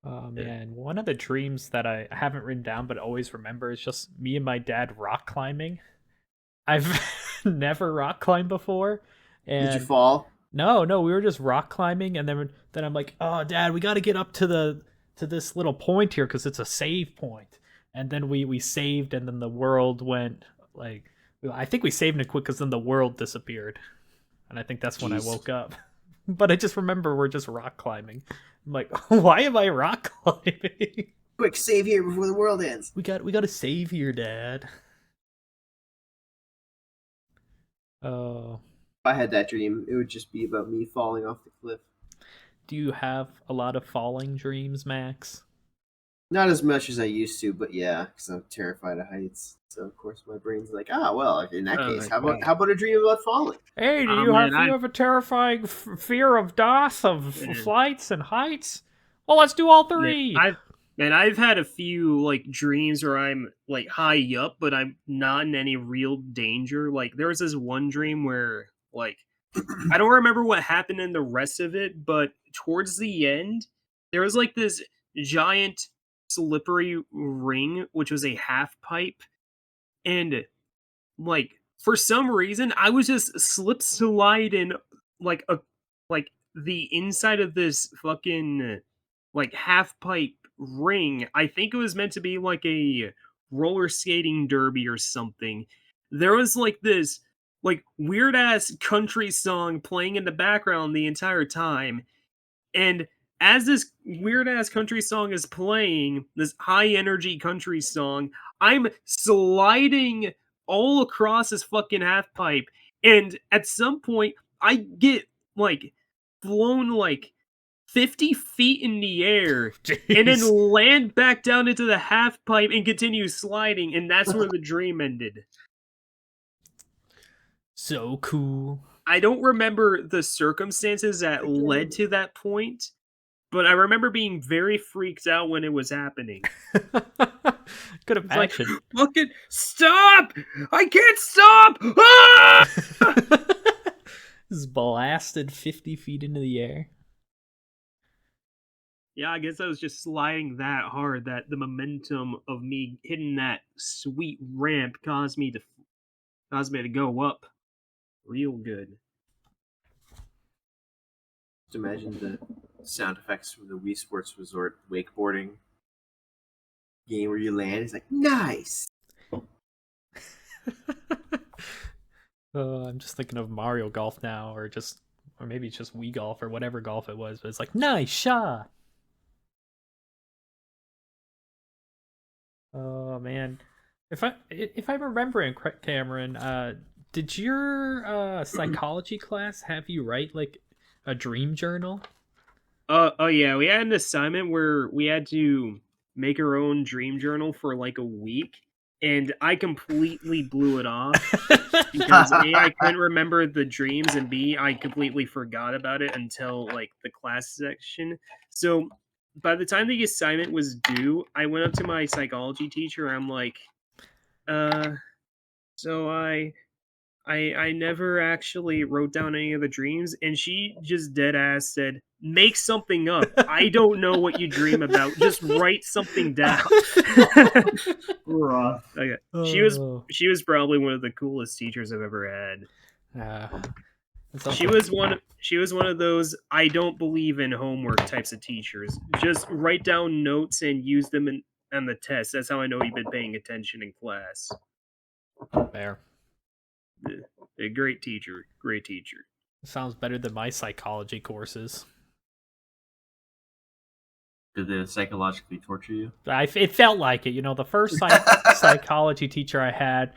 Oh man, one of the dreams that I haven't written down but always remember is just me and my dad rock climbing. I've never rock climbed before. And did you fall? No, we were just rock climbing, and then I'm like, "Oh, Dad, we got to get up to this little point here because it's a save point." And then we saved, and then the world went like, I think we saved it quick because then the world disappeared, and I think that's when I woke up. But I just remember we're just rock climbing. I'm like, why am I rock climbing? Quick, save here before the world ends. We got to save here, Dad. Oh. If I had that dream, it would just be about me falling off the cliff. Do you have a lot of falling dreams, Max? Not as much as I used to, but yeah, because I'm terrified of heights. So of course my brain's like, well, in that case, how about a dream about falling? Hey, do you have a terrifying fear of death, of flights and heights? Well, let's do all 3. And I've had a few like dreams where I'm like high up, but I'm not in any real danger. Like there was this one dream where like I don't remember what happened in the rest of it, but towards the end, there was like this giant slippery ring, which was a half pipe, and like for some reason I was just slip sliding like a like the inside of this fucking like half pipe ring. I think it was meant to be like a roller skating derby or something. There was like this like weird ass country song playing in the background the entire time. And as this weird ass country song is playing, this high energy country song, I'm sliding all across this fucking half pipe. And at some point, I get like blown like 50 feet in the air and then land back down into the half pipe and continue sliding. And that's where the dream ended. So cool. I don't remember the circumstances that led to that point, but I remember being very freaked out when it was happening. Good imagine. Like, fucking stop! I can't stop! Ah! This blasted 50 feet into the air. Yeah, I guess I was just sliding that hard that the momentum of me hitting that sweet ramp caused me to go up real good. Just imagine the sound effects from the Wii Sports Resort wakeboarding game where you land. It's like, nice! I'm just thinking of Mario Golf now, or maybe it's just Wii Golf or whatever golf it was, but it's like, nice shot! Oh man. If I'm remembering correct, Cameron, did your psychology class have you write like a dream journal? Oh yeah, we had an assignment where we had to make our own dream journal for like a week, and I completely blew it off because A, I couldn't remember the dreams, and B, I completely forgot about it until like the class section. So by the time the assignment was due, I went up to my psychology teacher and I'm like, so I never actually wrote down any of the dreams, and she just dead ass said, make something up. I don't know what you dream about. Just write something down. Okay. She was probably one of the coolest teachers I've ever had. She was one of those I don't believe in homework types of teachers. Just write down notes and use them on the test. That's how I know you've been paying attention in class. Fair. A great teacher. Great teacher. Sounds better than my psychology courses. Did they psychologically torture you? It felt like it. You know, the first psychology teacher I had,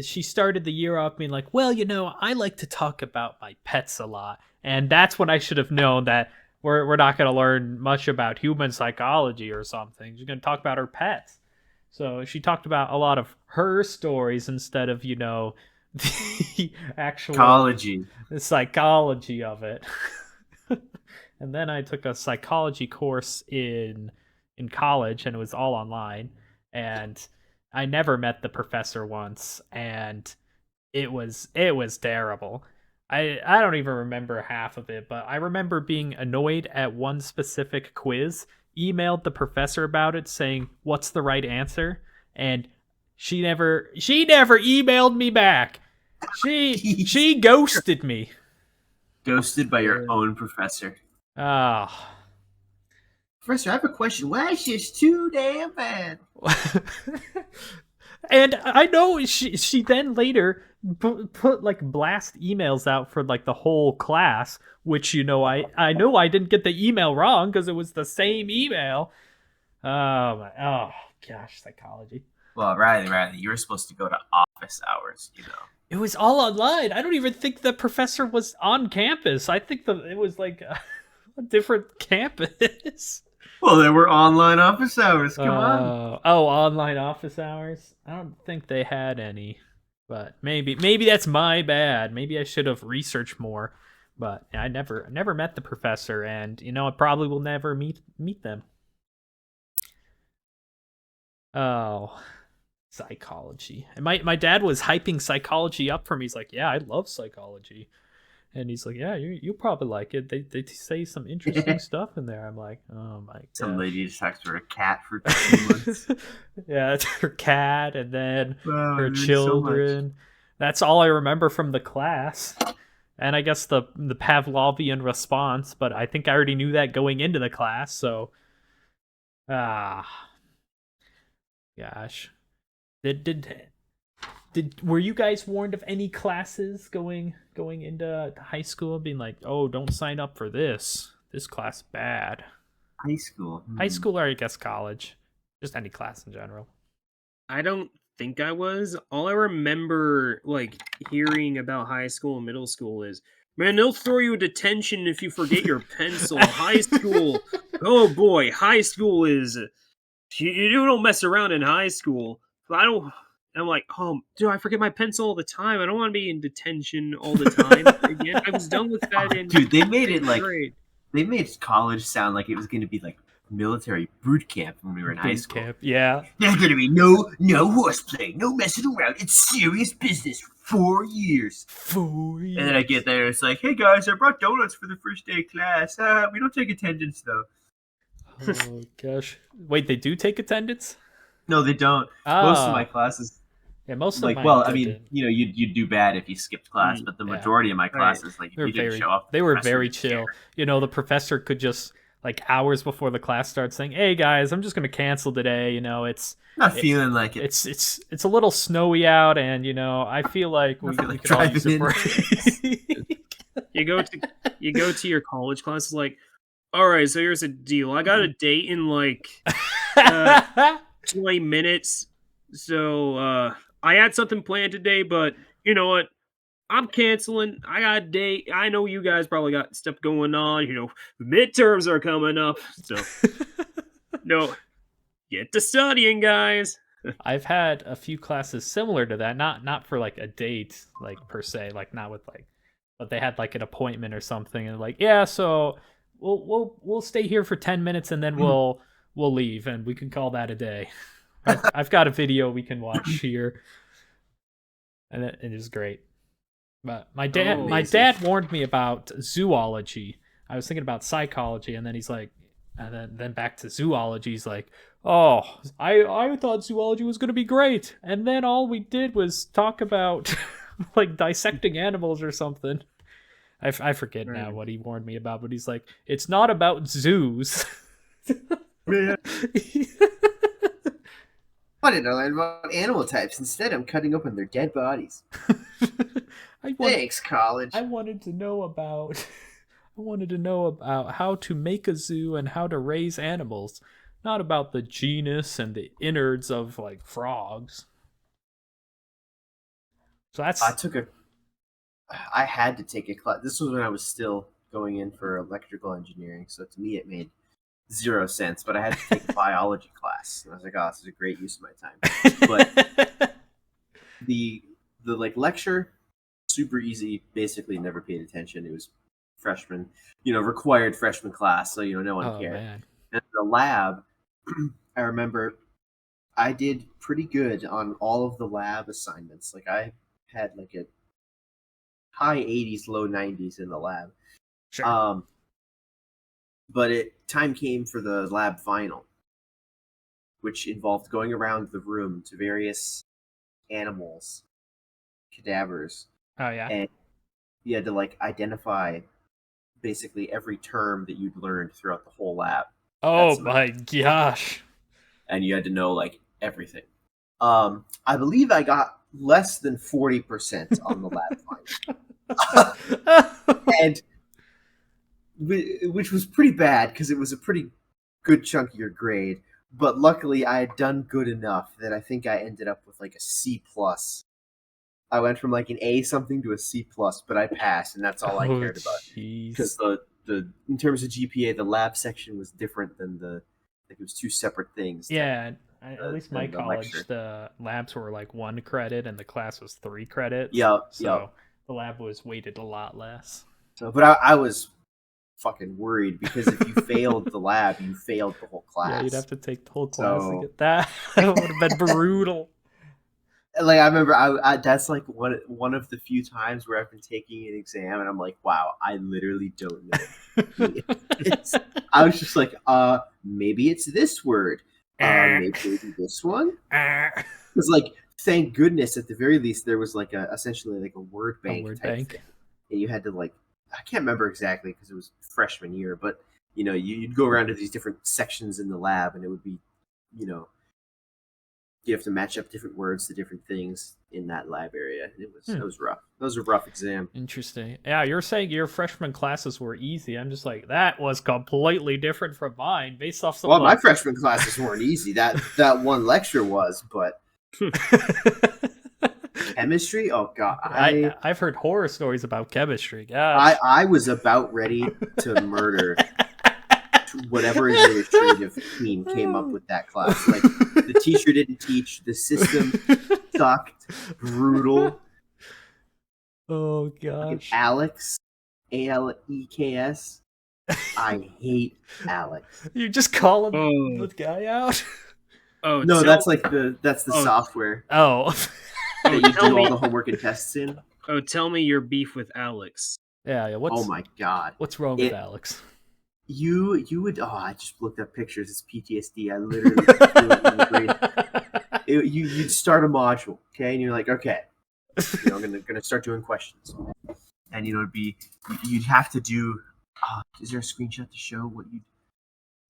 she started the year off being like, well, you know, I like to talk about my pets a lot. And that's when I should have known that we're not going to learn much about human psychology or something. She's going to talk about her pets. So she talked about a lot of her stories instead of, you know, the actual psychology of it. And then I took a psychology course in college, and it was all online, and I never met the professor once, and it was terrible. I don't even remember half of it, but I remember being annoyed at one specific quiz, emailed the professor about it saying, what's the right answer? And she never emailed me back. She ghosted me. Ghosted by your own professor. Oh. Professor, I have a question. Why is this too damn bad? And I know she then later put like blast emails out for like the whole class, which, you know, I know I didn't get the email wrong because it was the same email. Oh gosh, psychology. Well, Riley, you were supposed to go to office hours, you know. It was all online. I don't even think the professor was on campus. I think it was like a different campus. Well, there were online office hours. Come on. Oh, online office hours? I don't think they had any. But maybe that's my bad. Maybe I should have researched more. But I never met the professor, and you know, I probably will never meet them. Oh, psychology. And my dad was hyping psychology up for me. He's like, yeah, I love psychology. And he's like, yeah, you probably like it. They say some interesting stuff in there. I'm like, oh my god. Some lady just talks to her cat for 2 months. Yeah, it's her cat and then her there's children. That's all I remember from the class. And I guess the Pavlovian response, but I think I already knew that going into the class, so gosh. Were you guys warned of any classes going into high school being like, oh, don't sign up for this class bad? High school. High school, or I guess college. Just any class in general. I don't think I was. All I remember, like, hearing about high school and middle school is, man, they'll throw you a detention if you forget your pencil. High school, oh boy, high school is, you don't mess around in high school. I'm like, oh, do I forget my pencil all the time? I don't want to be in detention all the time again. I was done with that in Dude, they made it like grade. They made college sound like it was going to be like military boot camp when we were in high school. Camp, yeah. There's going to be no horseplay, no messing around. It's serious business. 4 years. 4 years. And then I get there, it's like, hey guys, I brought donuts for the first day of class. We don't take attendance though. Oh gosh. Wait, they do take attendance? No, they don't. Most of my classes. Yeah, most of like, mine well, I didn't. mean, you know, you'd do bad if you skipped class, but the majority of my classes, like, if you didn't show up, they were very chill. You know, the professor could just, like, hours before the class starts, saying, "Hey guys, I'm just gonna cancel today. You know, feeling like it. It's a little snowy out, and you know, I feel like we could all use a break." You go to your college class, like, all right, so here's a deal. I got a date in like 20 minutes, so I had something planned today, but you know what? I'm canceling. I got a date. I know you guys probably got stuff going on. You know, midterms are coming up, so no, get to studying, guys. I've had a few classes similar to that, not for like a date, like per se, like not with like, but they had like an appointment or something, and like, yeah, so we'll stay here for 10 minutes and then we'll leave, and we can call that a day. I've got a video we can watch here, and it is great. But my dad warned me about zoology. I was thinking about psychology, and then he's like, and then back to zoology. He's like, oh, I thought zoology was going to be great, and then all we did was talk about like dissecting animals or something. I forget now what he warned me about, but he's like, it's not about zoos. I wanted to learn about animal types. Instead, I'm cutting open their dead bodies. Thanks, college. I wanted to know about how to make a zoo and how to raise animals, not about the genus and the innards of like frogs. So that's. I had to take a class. This was when I was still going in for electrical engineering, so to me it made 0 sense, but I had to take a biology class. And I was like, oh, this is a great use of my time. But the like lecture, super easy, basically never paid attention. It was freshman, required freshman class, so no one cared. Man. And the lab, I remember I did pretty good on all of the lab assignments. Like I had like a high 80s, low 90s in the lab. Sure. But time came for the lab final, which involved going around the room to various animals, cadavers. Oh yeah. And you had to like identify basically every term that you'd learned throughout the whole lab. Oh my gosh. And you had to know like everything. I believe I got less than 40% on the lab final. And which was pretty bad because it was a pretty good chunk of your grade. But luckily, I had done good enough that I think I ended up with like a C+. I went from like an A something to a C+, but I passed, and that's all I cared about. Because the in terms of GPA, the lab section was different than it was two separate things. Yeah, at least my college, the labs were like 1 credit, and the class was 3 credits. Yeah, so the lab was weighted a lot less. So, but I was fucking worried because if you failed the lab, you failed the whole class. Yeah, you'd have to take the whole class to get that. It would have been brutal. Like I remember, I that's like one of the few times where I've been taking an exam, and I'm like, wow, I literally don't know. I was just like, maybe it's this word, maybe this one. Because like, thank goodness, at the very least, there was like essentially like a word bank type thing, and you had to like, I can't remember exactly because it was freshman year, but you know, you'd go around to these different sections in the lab, and it would be, you know, you have to match up different words to different things in that lab area. It was rough. That was a rough exam. Interesting. Yeah, you're saying your freshman classes were easy. I'm just like, that was completely different from mine based off some. Well, my freshman classes weren't easy. That one lecture was, but chemistry? Oh god. I've heard horror stories about chemistry. Gosh. I was about ready to murder whatever administrative team came up with that class. Like, the teacher didn't teach, the system sucked, brutal. Oh gosh. Alex, Aleks. I hate Alex. You just call him the guy out? Oh no, that's the software. Oh. That you do all the homework and tests in. Oh, tell me your beef with Alex. Yeah. Oh my god. What's wrong with Alex? You would. Oh, I just looked up pictures. It's PTSD. I literally feel it in the brain. You'd start a module, okay, and you're like, okay, you know, I'm gonna start doing questions, and you know, you'd have to do. Is there a screenshot to show what you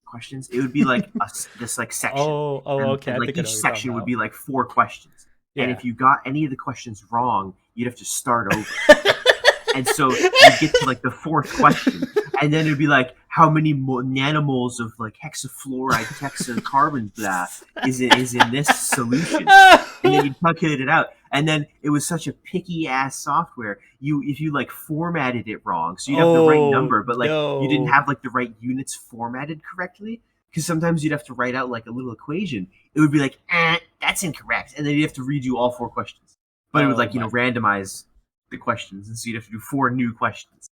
questions? It would be like this like section. Oh, okay. And, like each section would be like 4 questions, and if you got any of the questions wrong, you'd have to start over. And so you get to like the 4th question, and then it'd be like, how many nanomoles of like hexafluoride, hexacarbon is in this solution? And then you calculate it out. And then it was such a picky ass software. If you like formatted it wrong, so you'd have the right number, but like you didn't have like the right units formatted correctly. Because sometimes you'd have to write out like a little equation. It would be like, that's incorrect, and then you'd have to redo all 4 questions. But it would like randomize the questions, and so you'd have to do 4 new questions.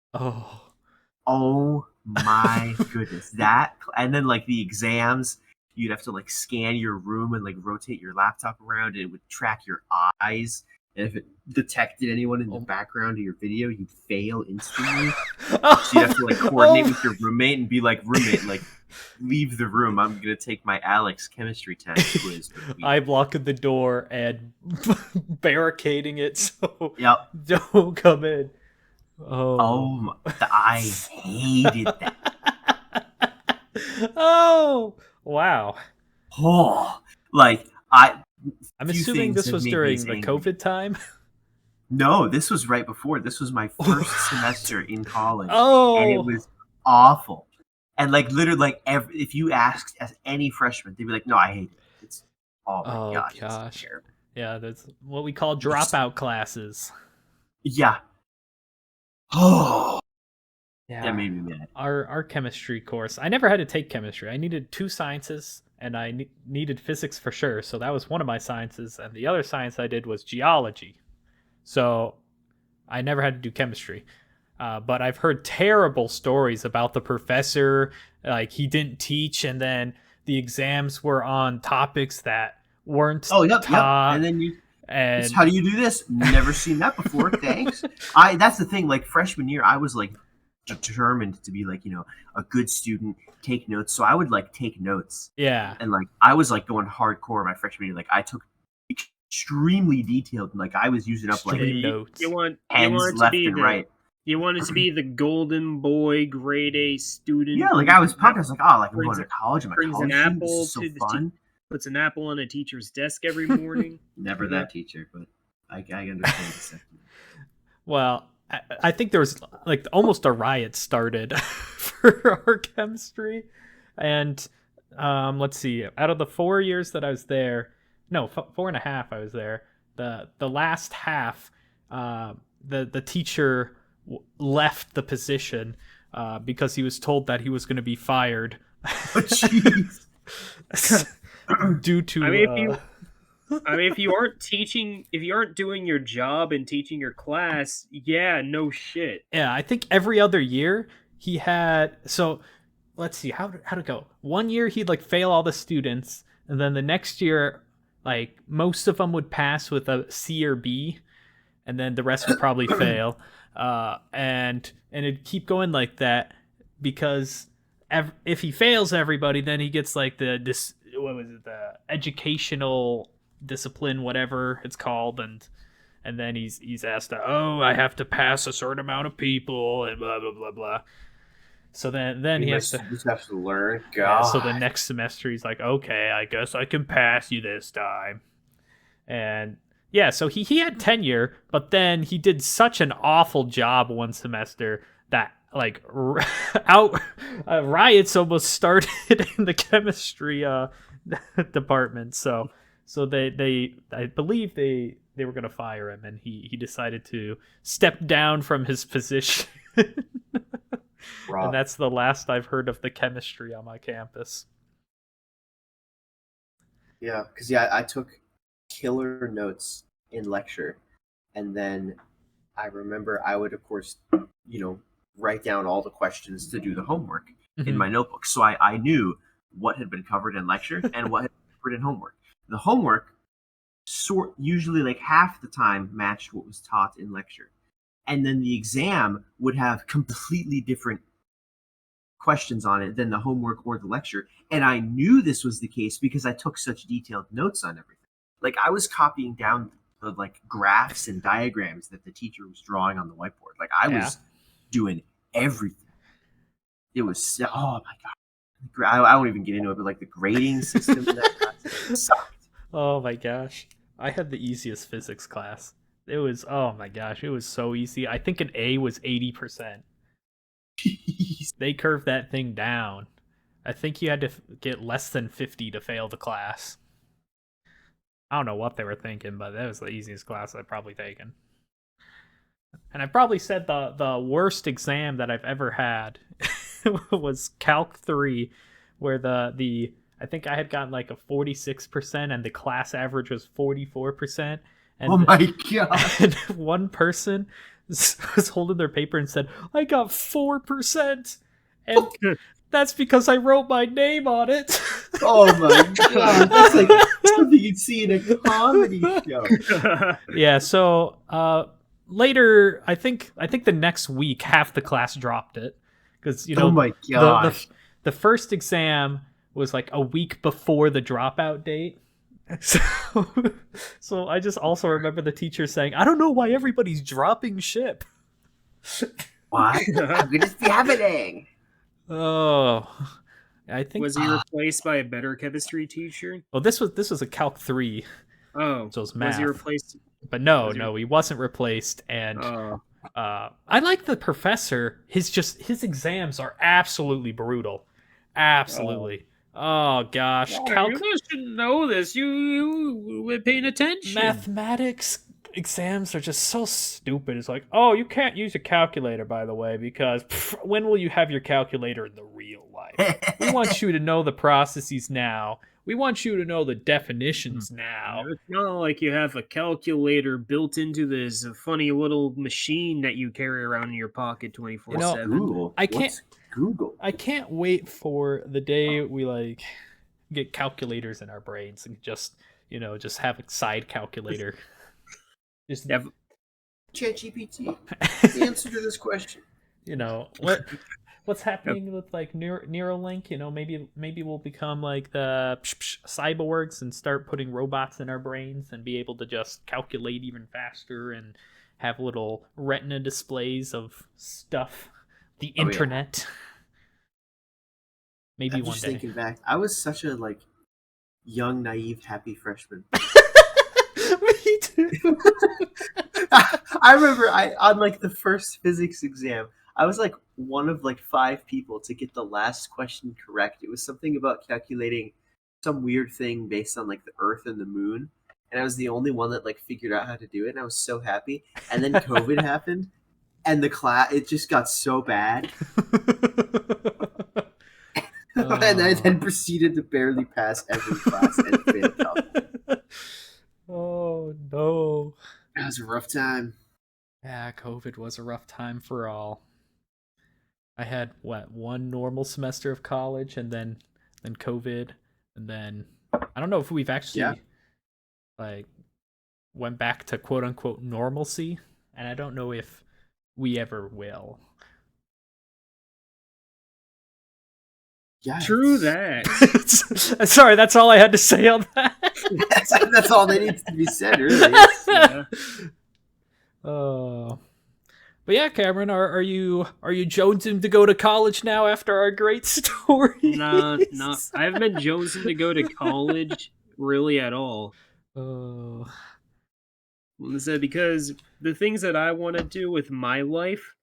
Oh my goodness. That, and then like the exams, you'd have to like scan your room and like rotate your laptop around, and it would track your eyes, and if it detected anyone in the background of your video, you'd fail instantly. So you have to like coordinate with your roommate and be like, roommate, like, leave the room, I'm gonna take my Alex chemistry test quiz. I'm locking the door and barricading it so don't come in. I hated that. Oh wow. Oh, like I'm assuming this was during the COVID time. No, this was right before. This was my first semester in college. And it was awful. And like literally, like if you asked as any freshman, they'd be like, "No, I hate it. It's my gosh, it's terrible." Yeah, that's what we call dropout classes. Yeah. Oh. Yeah. That made me mad. Our chemistry course. I never had to take chemistry. I needed 2 sciences, and I needed physics for sure. So that was one of my sciences, and the other science I did was geology. So I never had to do chemistry. But I've heard terrible stories about the professor. Like, he didn't teach, and then the exams were on topics that weren't taught. And then how do you do this? Never seen that before. Thanks. That's the thing. Like, freshman year, I was like determined to be like, you know, a good student, take notes. So I would like take notes. Yeah. And like I was like going hardcore my freshman year. Like, I took extremely detailed. Like, I was using up like notes. Pens left and right. You wanted to be the golden boy, grade A student. Yeah, like I was pumped. I was like, oh, like I'm going to college. I'm a college student. This is so fun. Puts an apple on a teacher's desk every morning. Never that teacher, but I understand this. Well, I think there was like almost a riot started for our chemistry. And let's see, out of the 4 years that I was there, no, 4.5 I was there, the last half, the teacher left the position because he was told that he was going to be fired. Oh, jeez. Due to if you aren't teaching, if you aren't doing your job and teaching your class, yeah, no shit. Yeah, I think every other year he had, so let's see, how'd it go? One year he'd like fail all the students, and then the next year, like most of them would pass with a C or B, and then the rest would probably fail. And it'd keep going like that, because if he fails everybody, then he gets like the educational discipline, whatever it's called, and then he's asked to, I have to pass a certain amount of people and blah blah blah blah. So then he has to learn. God. Yeah, so the next semester he's like, okay, I guess I can pass you this time. And yeah, so he had tenure, but then he did such an awful job one semester that like riots almost started in the chemistry department. So they I believe they were gonna fire him, and he decided to step down from his position. And that's the last I've heard of the chemistry on my campus. Yeah, because I took killer notes in lecture, and then I remember I would, of course, write down all the questions to do the homework in my notebook. So I knew what had been covered in lecture and what had been covered in homework. The homework usually like half the time matched what was taught in lecture. And then the exam would have completely different questions on it than the homework or the lecture. And I knew this was the case because I took such detailed notes on everything. Like I was copying down the like graphs and diagrams that the teacher was drawing on the whiteboard. Like I was doing everything. It was, oh my God. I won't even get into it, but like the grading system that sucked. Oh my gosh. I had the easiest physics class. It was, oh my gosh, it was so easy. I think an A was 80%. Jeez. They curved that thing down. I think you had to get less than 50 to fail the class. I don't know what they were thinking, but that was the easiest class I've probably taken. And I probably said the worst exam that I've ever had was Calc 3, where the I think I had gotten like a 46% and the class average was 44%. And, oh my God. And one person was holding their paper and said, I got 4%. And that's because I wrote my name on it. Oh my God. That's like something you'd see in a comedy show. Yeah, so later, I think the next week, half the class dropped it. Because, oh my gosh. The first exam was like a week before the dropout date. So I just also remember the teacher saying, I don't know why everybody's dropping ship. Why? How could this be happening? Oh, I think. Was he replaced by a better chemistry teacher? Oh, this was a Calc 3. Oh, so it was math. Was he replaced? But no, he wasn't replaced. And I like the professor. His exams are absolutely brutal. Absolutely. Oh gosh, you guys should know this. You were paying attention. Mathematics exams are just so stupid. It's like, oh, you can't use a calculator, by the way, because when will you have your calculator in the real life? We want you to know the processes now. We want you to know the definitions now. It's not like you have a calculator built into this funny little machine that you carry around in your pocket 24/7. Google. Google. I can't wait for the day we like get calculators in our brains and just have a side calculator. Just have ChatGPT. The answer to this question. What's happening with like Neuralink? Maybe we'll become like the cyborgs and start putting robots in our brains and be able to just calculate even faster and have little retina displays of stuff. The internet. Yeah. Maybe I'm one just day. Thinking back, I was such a like young, naive, happy freshman. Me too. I remember on like the first physics exam, I was like one of like 5 people to get the last question correct. It was something about calculating some weird thing based on like the Earth and the Moon, and I was the only one that like figured out how to do it, and I was so happy. And then COVID happened. And the class, it just got so bad. And I then proceeded to barely pass every class and failed. Oh, no. That was a rough time. Yeah, COVID was a rough time for all. I had one normal semester of college, and then COVID, and then I don't know if we've actually like went back to quote unquote normalcy, and I don't know if we ever will. Yeah, true that. Sorry, that's all I had to say on that. that's all that needs to be said, really. Yeah. Oh. But yeah, Cameron, are you jonesing to go to college now after our great story? No, I haven't been jonesing to go to college really at all. Oh. Because the things that I want to do with my life,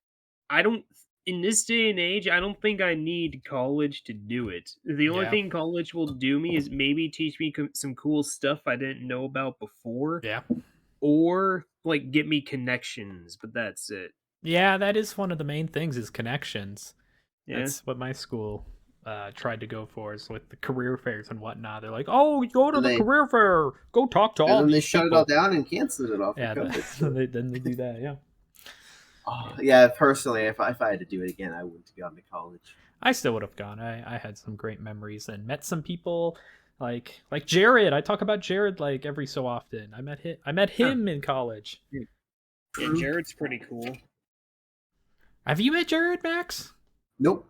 in this day and age, I don't think I need college to do it. The only thing college will do me is maybe teach me some cool stuff I didn't know about before. Yeah. Or like get me connections, but that's it. Yeah, that is one of the main things is connections. Yeah. That's what my school tried to go for, is with the career fairs and whatnot. They're like, "Oh, go to the career fair, go talk to all." And then they these shut it people." all down and canceled it off. Yeah, then they do that. Yeah. Oh, yeah. Personally, if I had to do it again, I wouldn't have gone to college. I still would have gone. I had some great memories and met some people like Jared. I talk about Jared like every so often. I met him in college. Yeah, Jared's pretty cool. Have you met Jared, Max? Nope.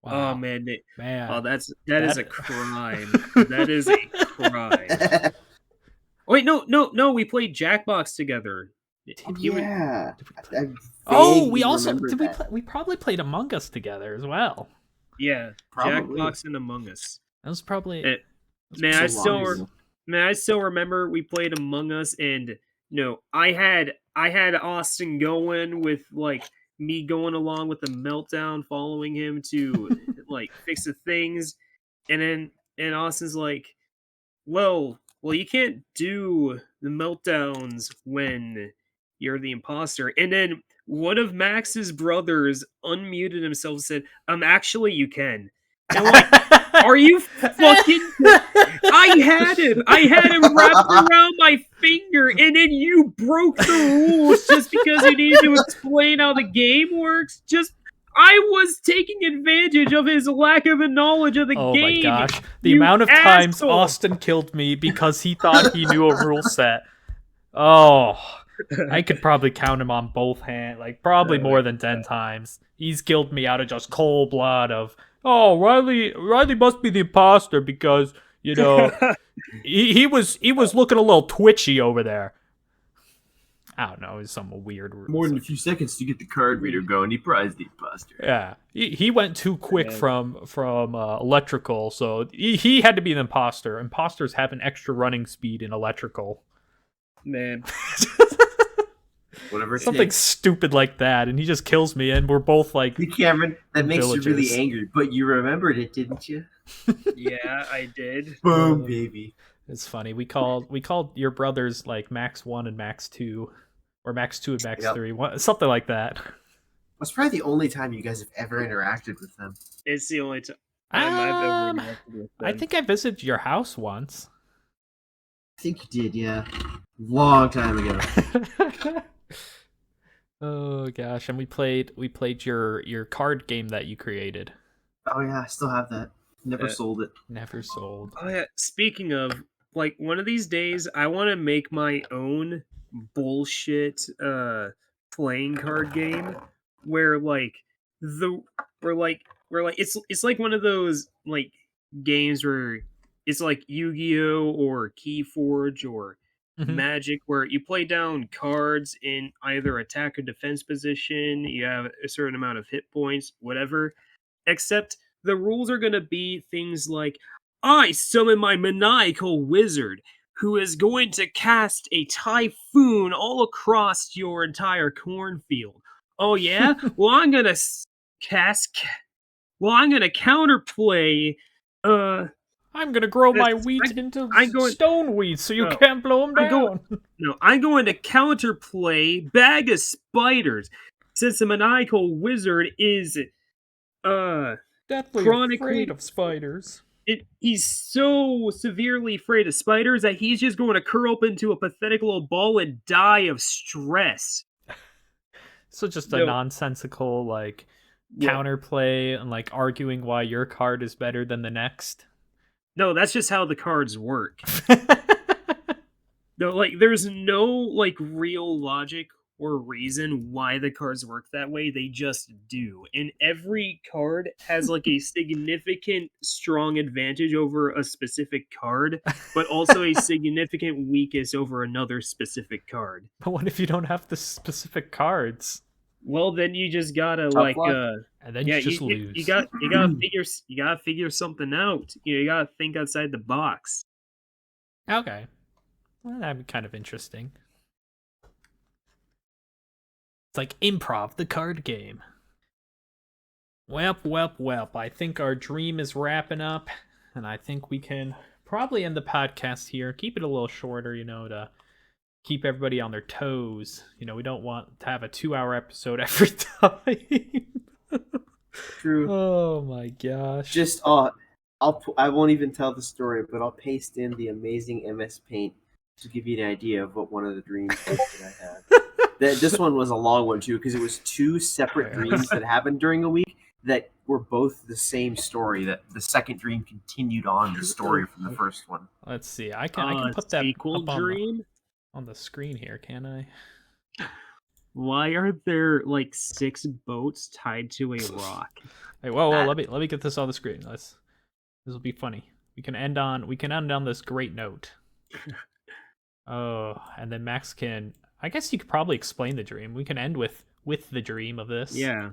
Wow. Oh man. Oh, that is a crime. That is a crime. Wait, no. We played Jackbox together. Yeah. We probably played Among Us together as well. Yeah, probably. Jackbox and Among Us. That was probably. I still remember we played Among Us, and I had Austin going with like me going along with the meltdown, following him to like fix the things, and Austin's like, well, you can't do the meltdowns when you're the imposter. And then one of Max's brothers unmuted himself and said, actually you can. And I'm like, are you fucking... I had him wrapped around my finger, and then you broke the rules just because you needed to explain how the game works? I was taking advantage of his lack of a knowledge of the game. Oh my gosh. The amount of times Austin killed me because he thought he knew a rule set. Oh, I could probably count him on both hands, like probably more than 10 times. He's killed me out of just cold blood of, oh, Riley must be the imposter because, he was looking a little twitchy over there. I don't know, it's some weird rule. More than a few seconds to get the card reader going. He prized the imposter. Yeah, he went too quick from electrical, so he had to be an imposter. Imposters have an extra running speed in electrical. Man. Whatever. Something stupid like that, and he just kills me, and we're both like, hey, Cameron, that makes you really angry, but you remembered it, didn't you? Yeah, I did. Boom, baby. It's funny. We called your brothers like Max 1 and Max 2, or Max 2 and Max 3, something like that. That's probably the only time you guys have ever interacted with them. It's the only time I've ever interacted with them. I think I visited your house once. I think you did, yeah. Long time ago. Oh gosh, and we played your card game that you created. Oh yeah, I still have that. Never sold it. Never sold. Oh yeah. Speaking of, like, one of these days I want to make my own bullshit playing card game where it's like one of those like games where it's like Yu-Gi-Oh or Keyforge or Magic, where you play down cards in either attack or defense position. You have a certain amount of hit points, whatever. Except the rules are going to be things like, I summon my maniacal wizard, who is going to cast a typhoon all across your entire cornfield. Oh yeah? Well, I'm going to counterplay, I'm going to grow my wheat into stone wheat so you can't blow them down. I'm going to counterplay Bag of Spiders, since the maniacal wizard is deathly afraid of spiders. He's so severely afraid of spiders that he's just going to curl up into a pathetic little ball and die of stress. So just a nonsensical, like, counterplay and like arguing why your card is better than the next? No, that's just how the cards work. No, like there's no like real logic or reason why the cards work that way. They just do. And every card has like a significant strong advantage over a specific card, but also a significant weakness over another specific card. But what if you don't have the specific cards? Well, then you just gotta Tough luck. And then you just lose. You gotta figure something out. You gotta think outside the box. Okay. Well, that'd be kind of interesting. It's like improv, the card game. Welp. I think our dream is wrapping up, and I think we can probably end the podcast here. Keep it a little shorter, to keep everybody on their toes. We don't want to have a 2-hour episode every time. True. Oh my gosh. Just I won't even tell the story, but I'll paste in the amazing MS Paint to give you an idea of what one of the dreams was that I had. This one was a long one too, because it was 2 separate dreams that happened during a week that were both the same story. That the second dream continued on the story from the first one. Let's see. I can put that sequel up dream on the screen here, can I? Why are there like 6 boats tied to a rock? Hey, whoa! Let me get this on the screen. This will be funny. We can end on this great note. Oh, and then Max can. I guess you could probably explain the dream. We can end with the dream of this. Yeah.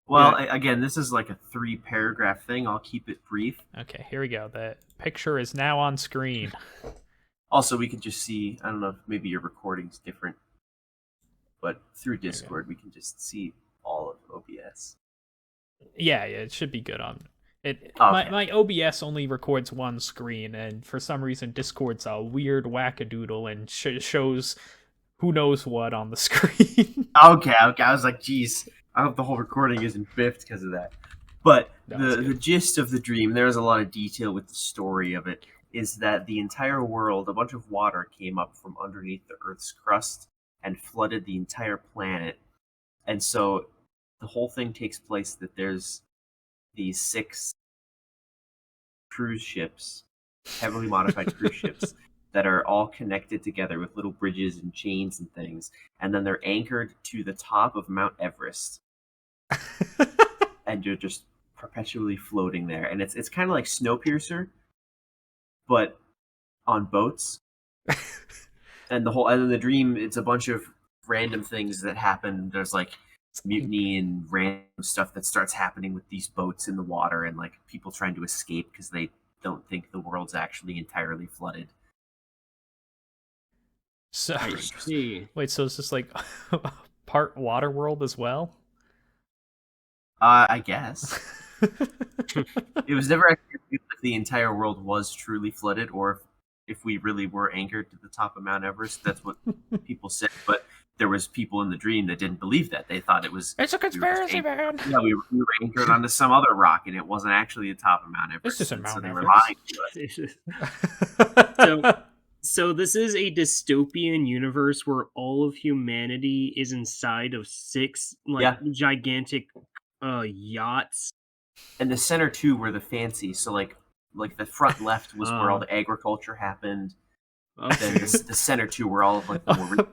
Well, again, this is like a 3-paragraph thing. I'll keep it brief. Okay, here we go. The picture is now on screen. Also, we can just see. I don't know if maybe your recording's different, but through Discord, we can just see all of OBS. Yeah, it should be good on it. Okay. My OBS only records one screen, and for some reason, Discord's a weird wackadoodle and shows who knows what on the screen. Okay. I was like, geez, I hope the whole recording isn't biffed because of that. But the gist of the dream, there's a lot of detail with the story of it, is that the entire world, a bunch of water came up from underneath the Earth's crust and flooded the entire planet. And so the whole thing takes place that there's these 6 cruise ships, heavily modified cruise ships, that are all connected together with little bridges and chains and things, and then they're anchored to the top of Mount Everest. And you're just perpetually floating there. And it's kind of like Snowpiercer, but on boats. And then the dream, it's a bunch of random things that happen. There's like mutiny and random stuff that starts happening with these boats in the water, and like people trying to escape because they don't think the world's actually entirely flooded. So I see. wait, so it's just like part water world as well? I guess. It was never actually clear if the entire world was truly flooded, or if we really were anchored to the top of Mount Everest. That's what people said, but there was people in the dream that didn't believe that. They thought it was... It's a conspiracy, man! Yeah, we were anchored onto some other rock, and it wasn't actually the top of Mount Everest. It's just a Mount so they Everest. were lying to us. So this is a dystopian universe where all of humanity is inside of 6 gigantic yachts. And the center 2 were the fancy, so like the front left was where all the agriculture happened. Okay. Then the center 2 were all of like the more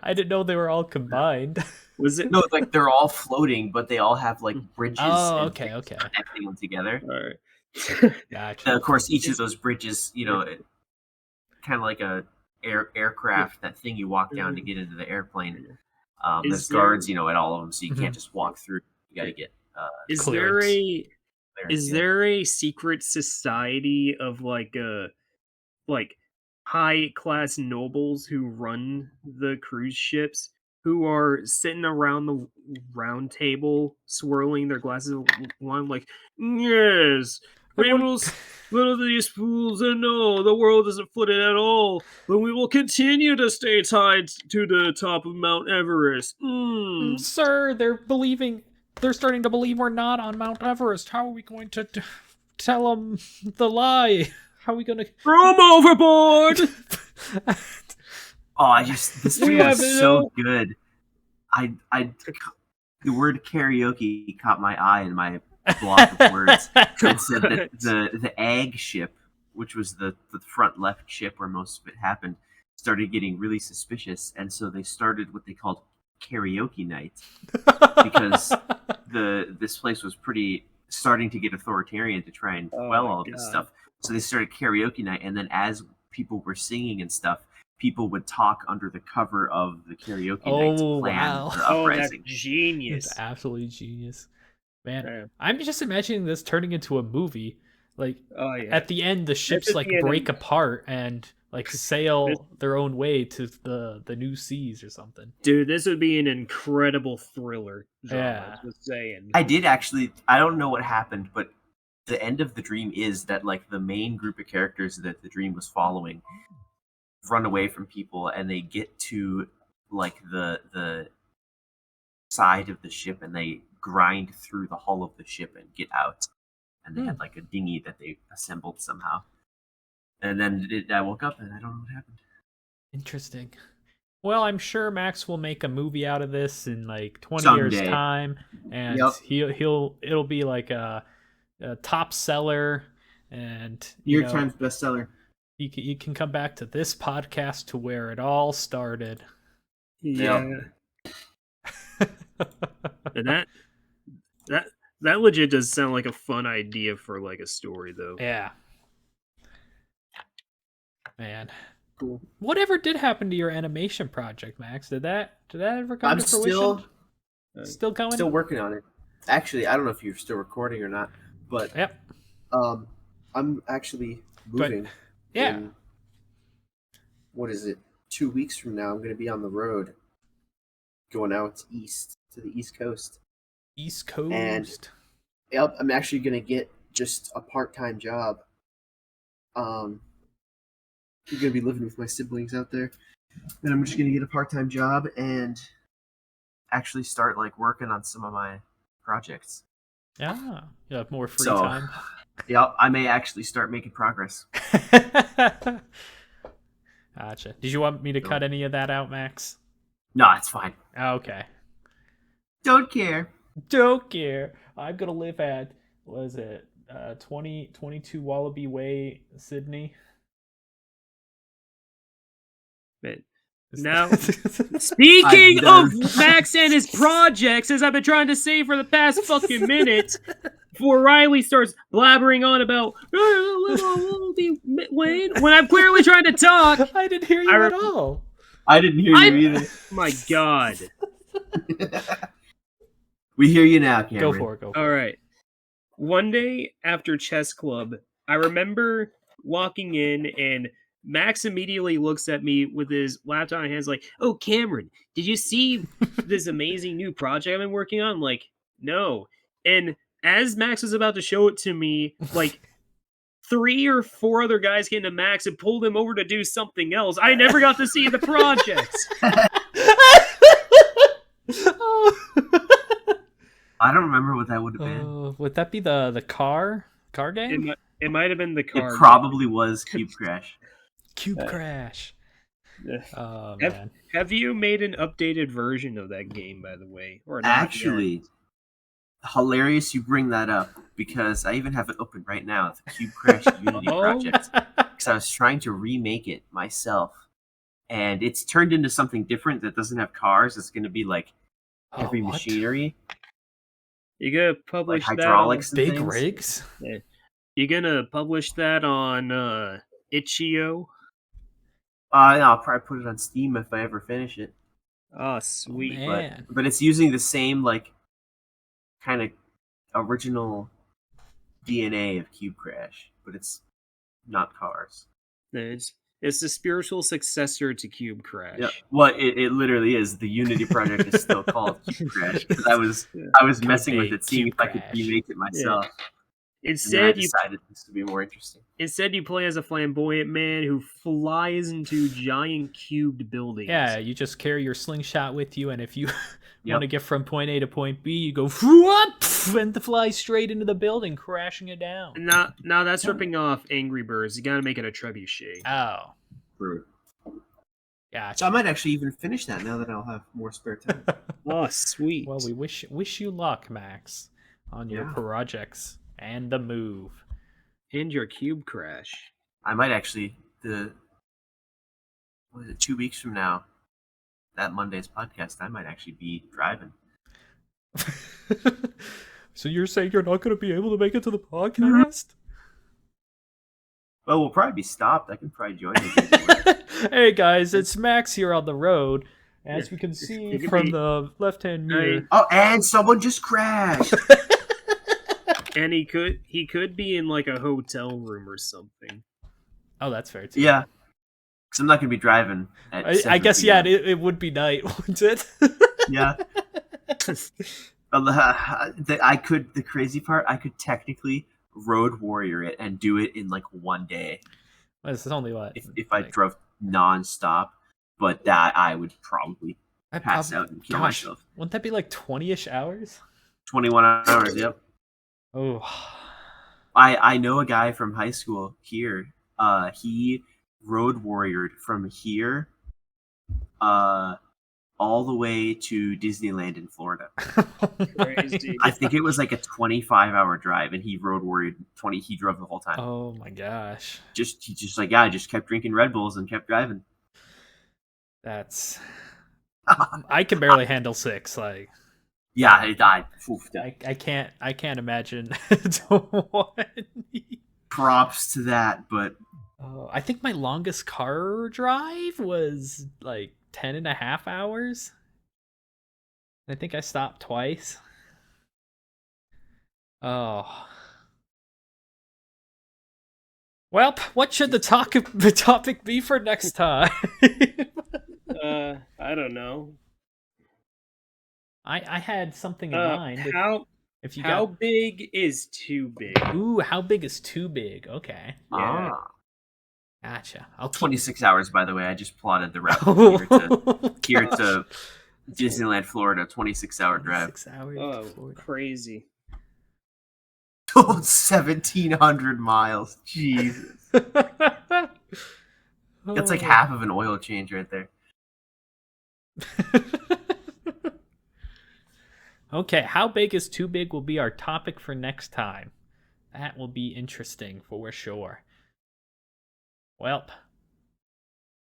I didn't know they were all combined. Was it? No, like they're all floating, but they all have like bridges. Oh, and okay. connecting them together. All right. Gotcha. And of course, each of those bridges, kind of like a aircraft, that thing you walk down to get into the airplane. There's guards, at all of them, so you can't just walk through. You got to get. Is there a secret society of like high class nobles who run the cruise ships, who are sitting around the round table swirling their glasses of wine like, yes, we will split these fools and no, the world isn't flooded at all, but we will continue to stay tied to the top of Mount Everest. Sir, they're starting to believe we're not on Mount Everest. How are we going to tell them the lie? How are we going to... Throw them overboard! This dream was so good. the word karaoke caught my eye in my block of words and said that the ag ship, which was the front left ship where most of it happened, started getting really suspicious, and so they started what they called karaoke night because this place was pretty starting to get authoritarian to try and quell all of this stuff. So they started karaoke night, and then as people were singing and stuff, people would talk under the cover of the karaoke night to plan the uprising. That's genius. It's absolutely genius. Man, I'm just imagining this turning into a movie. Like, at the end, the ships like break apart and like sail their own way to the new seas or something. Dude, this would be an incredible thriller genre. Yeah. Just saying. I did actually. I don't know what happened, but the end of the dream is that like the main group of characters that the dream was following run away from people, and they get to like the side of the ship, and they grind through the hull of the ship and get out. And they had like a dinghy that they assembled somehow. And then I woke up and I don't know what happened. Interesting. Well, I'm sure Max will make a movie out of this in like 20 Someday. years time, and it'll be like a top seller, and New York Times bestseller. You can come back to this podcast to where it all started. Yeah. And that legit does sound like a fun idea for like a story, though. Yeah. Man. Cool. Whatever did happen to your animation project, Max? Did that ever come to fruition? Still going? Still working on it. Actually, I don't know if you're still recording or not, but yep. I'm actually moving. In, what is it? 2 weeks from now, I'm going to be on the road, going out east to the East Coast. East Coast. And yep, I'm actually going to get just a part-time job. I'm going to be living with my siblings out there, and I'm just going to get a part-time job and actually start like working on some of my projects. Yeah, you have more free time. Yep, I may actually start making progress. Gotcha. Did you want me to cut any of that out, Max? No, it's fine. Okay. Don't care. Don't care. I'm gonna live at, what is it, 22 Wallaby Way, Sydney. But now, speaking of Max and his projects, as I've been trying to say for the past fucking minute, before Riley starts blabbering on about when I'm clearly trying to talk. I didn't hear you at all. I didn't hear you either. My God. We hear you now, Cameron. Go for it. All right. One day after chess club, I remember walking in and Max immediately looks at me with his laptop in his hands like, "Oh, Cameron, did you see this amazing new project I've been working on?" I'm like, "No." And as Max was about to show it to me, like 3 or 4 other guys came to Max and pulled him over to do something else. I never got to see the project. I don't remember what that would have been. Would that be the car game? It might have been the car. It probably was Cube Crash. Cube Crash. Oh, man. Have you made an updated version of that game, by the way? Or not Actually, hilarious you bring that up, because I even have it open right now, the Cube Crash Unity project, because I was trying to remake it myself, and it's turned into something different that doesn't have cars. It's going to be like heavy machinery. You gonna publish like that hydraulics on big rigs? Yeah. You gonna publish that on itch.io? I'll probably put it on Steam if I ever finish it. Oh, sweet. But it's using the same like kind of original DNA of Cube Crash, but it's not cars. It's the spiritual successor to Cube Crash. Yeah. Well, it literally is. The Unity project is still called Cube Crash, because I was messing with it, seeing if I could remake it myself. Yeah. Instead, I decided this would be more interesting. Instead, you play as a flamboyant man who flies into giant cubed buildings. Yeah, you just carry your slingshot with you, and if you want to get from point A to point B, you go and fly straight into the building, crashing it down. Now that's ripping off Angry Birds. You gotta make it a trebuchet. Oh. True. Yeah. So I might actually even finish that now that I'll have more spare time. Oh, sweet. Well, we wish you luck, Max, on your projects and the move. And your cube crash. I might actually, 2 weeks from now, that Monday's podcast, I might actually be driving. So you're saying you're not going to be able to make it to the podcast? Well, we'll probably be stopped. I can probably join you. Hey guys, it's Max here on the road. As we can see from the left-hand mirror. Oh, and someone just crashed. And he could be in like a hotel room or something. Oh, that's fair too. Yeah. Because I'm not going to be driving at I guess, 7 p.m. it would be night, wouldn't it? Yeah. The crazy part, I could technically road warrior it and do it in like one day. This is only what? If I drove nonstop, but that I would probably pass out and kill myself. Wouldn't that be like 20-ish hours? 21 hours, yep. Oh. I know a guy from high school here. He road warriored from here all the way to Disneyland in Florida. Crazy. I think it was like a 25-hour drive, and he road warriored 20. He drove the whole time. Oh my gosh! He just kept drinking Red Bulls and kept driving. That's I can barely handle 6. Like, yeah, it died. I can't imagine 20. Props to that, but I think my longest car drive was like 10.5 hours. I think I stopped twice. Oh. Well, what should the topic be for next time? I don't know. I had something in mind. How big is too big? Ooh, how big is too big? Okay. Yeah. Gotcha. 26 hours, by the way. I just plotted the route here to Disneyland, Florida. 26-hour drive. 6 hours. Oh, crazy. 1,700 miles. Jesus. That's like half of an oil change right there. Okay, how big is too big will be our topic for next time. That will be interesting for sure. Well,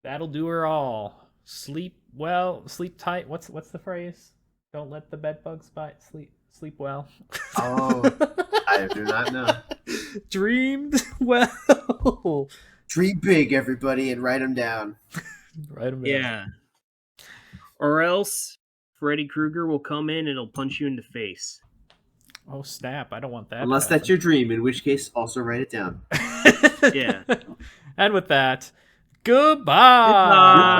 that'll do her all. Sleep well, sleep tight. What's the phrase? Don't let the bed bugs bite. Sleep well. Oh, I do not know. Dreamed well. Dream big, everybody, and write them down. Write them down. Yeah. Or else Freddy Krueger will come in and he'll punch you in the face. Oh snap! I don't want that. Unless that's your dream, in which case, also write it down. Yeah. And with that, goodbye.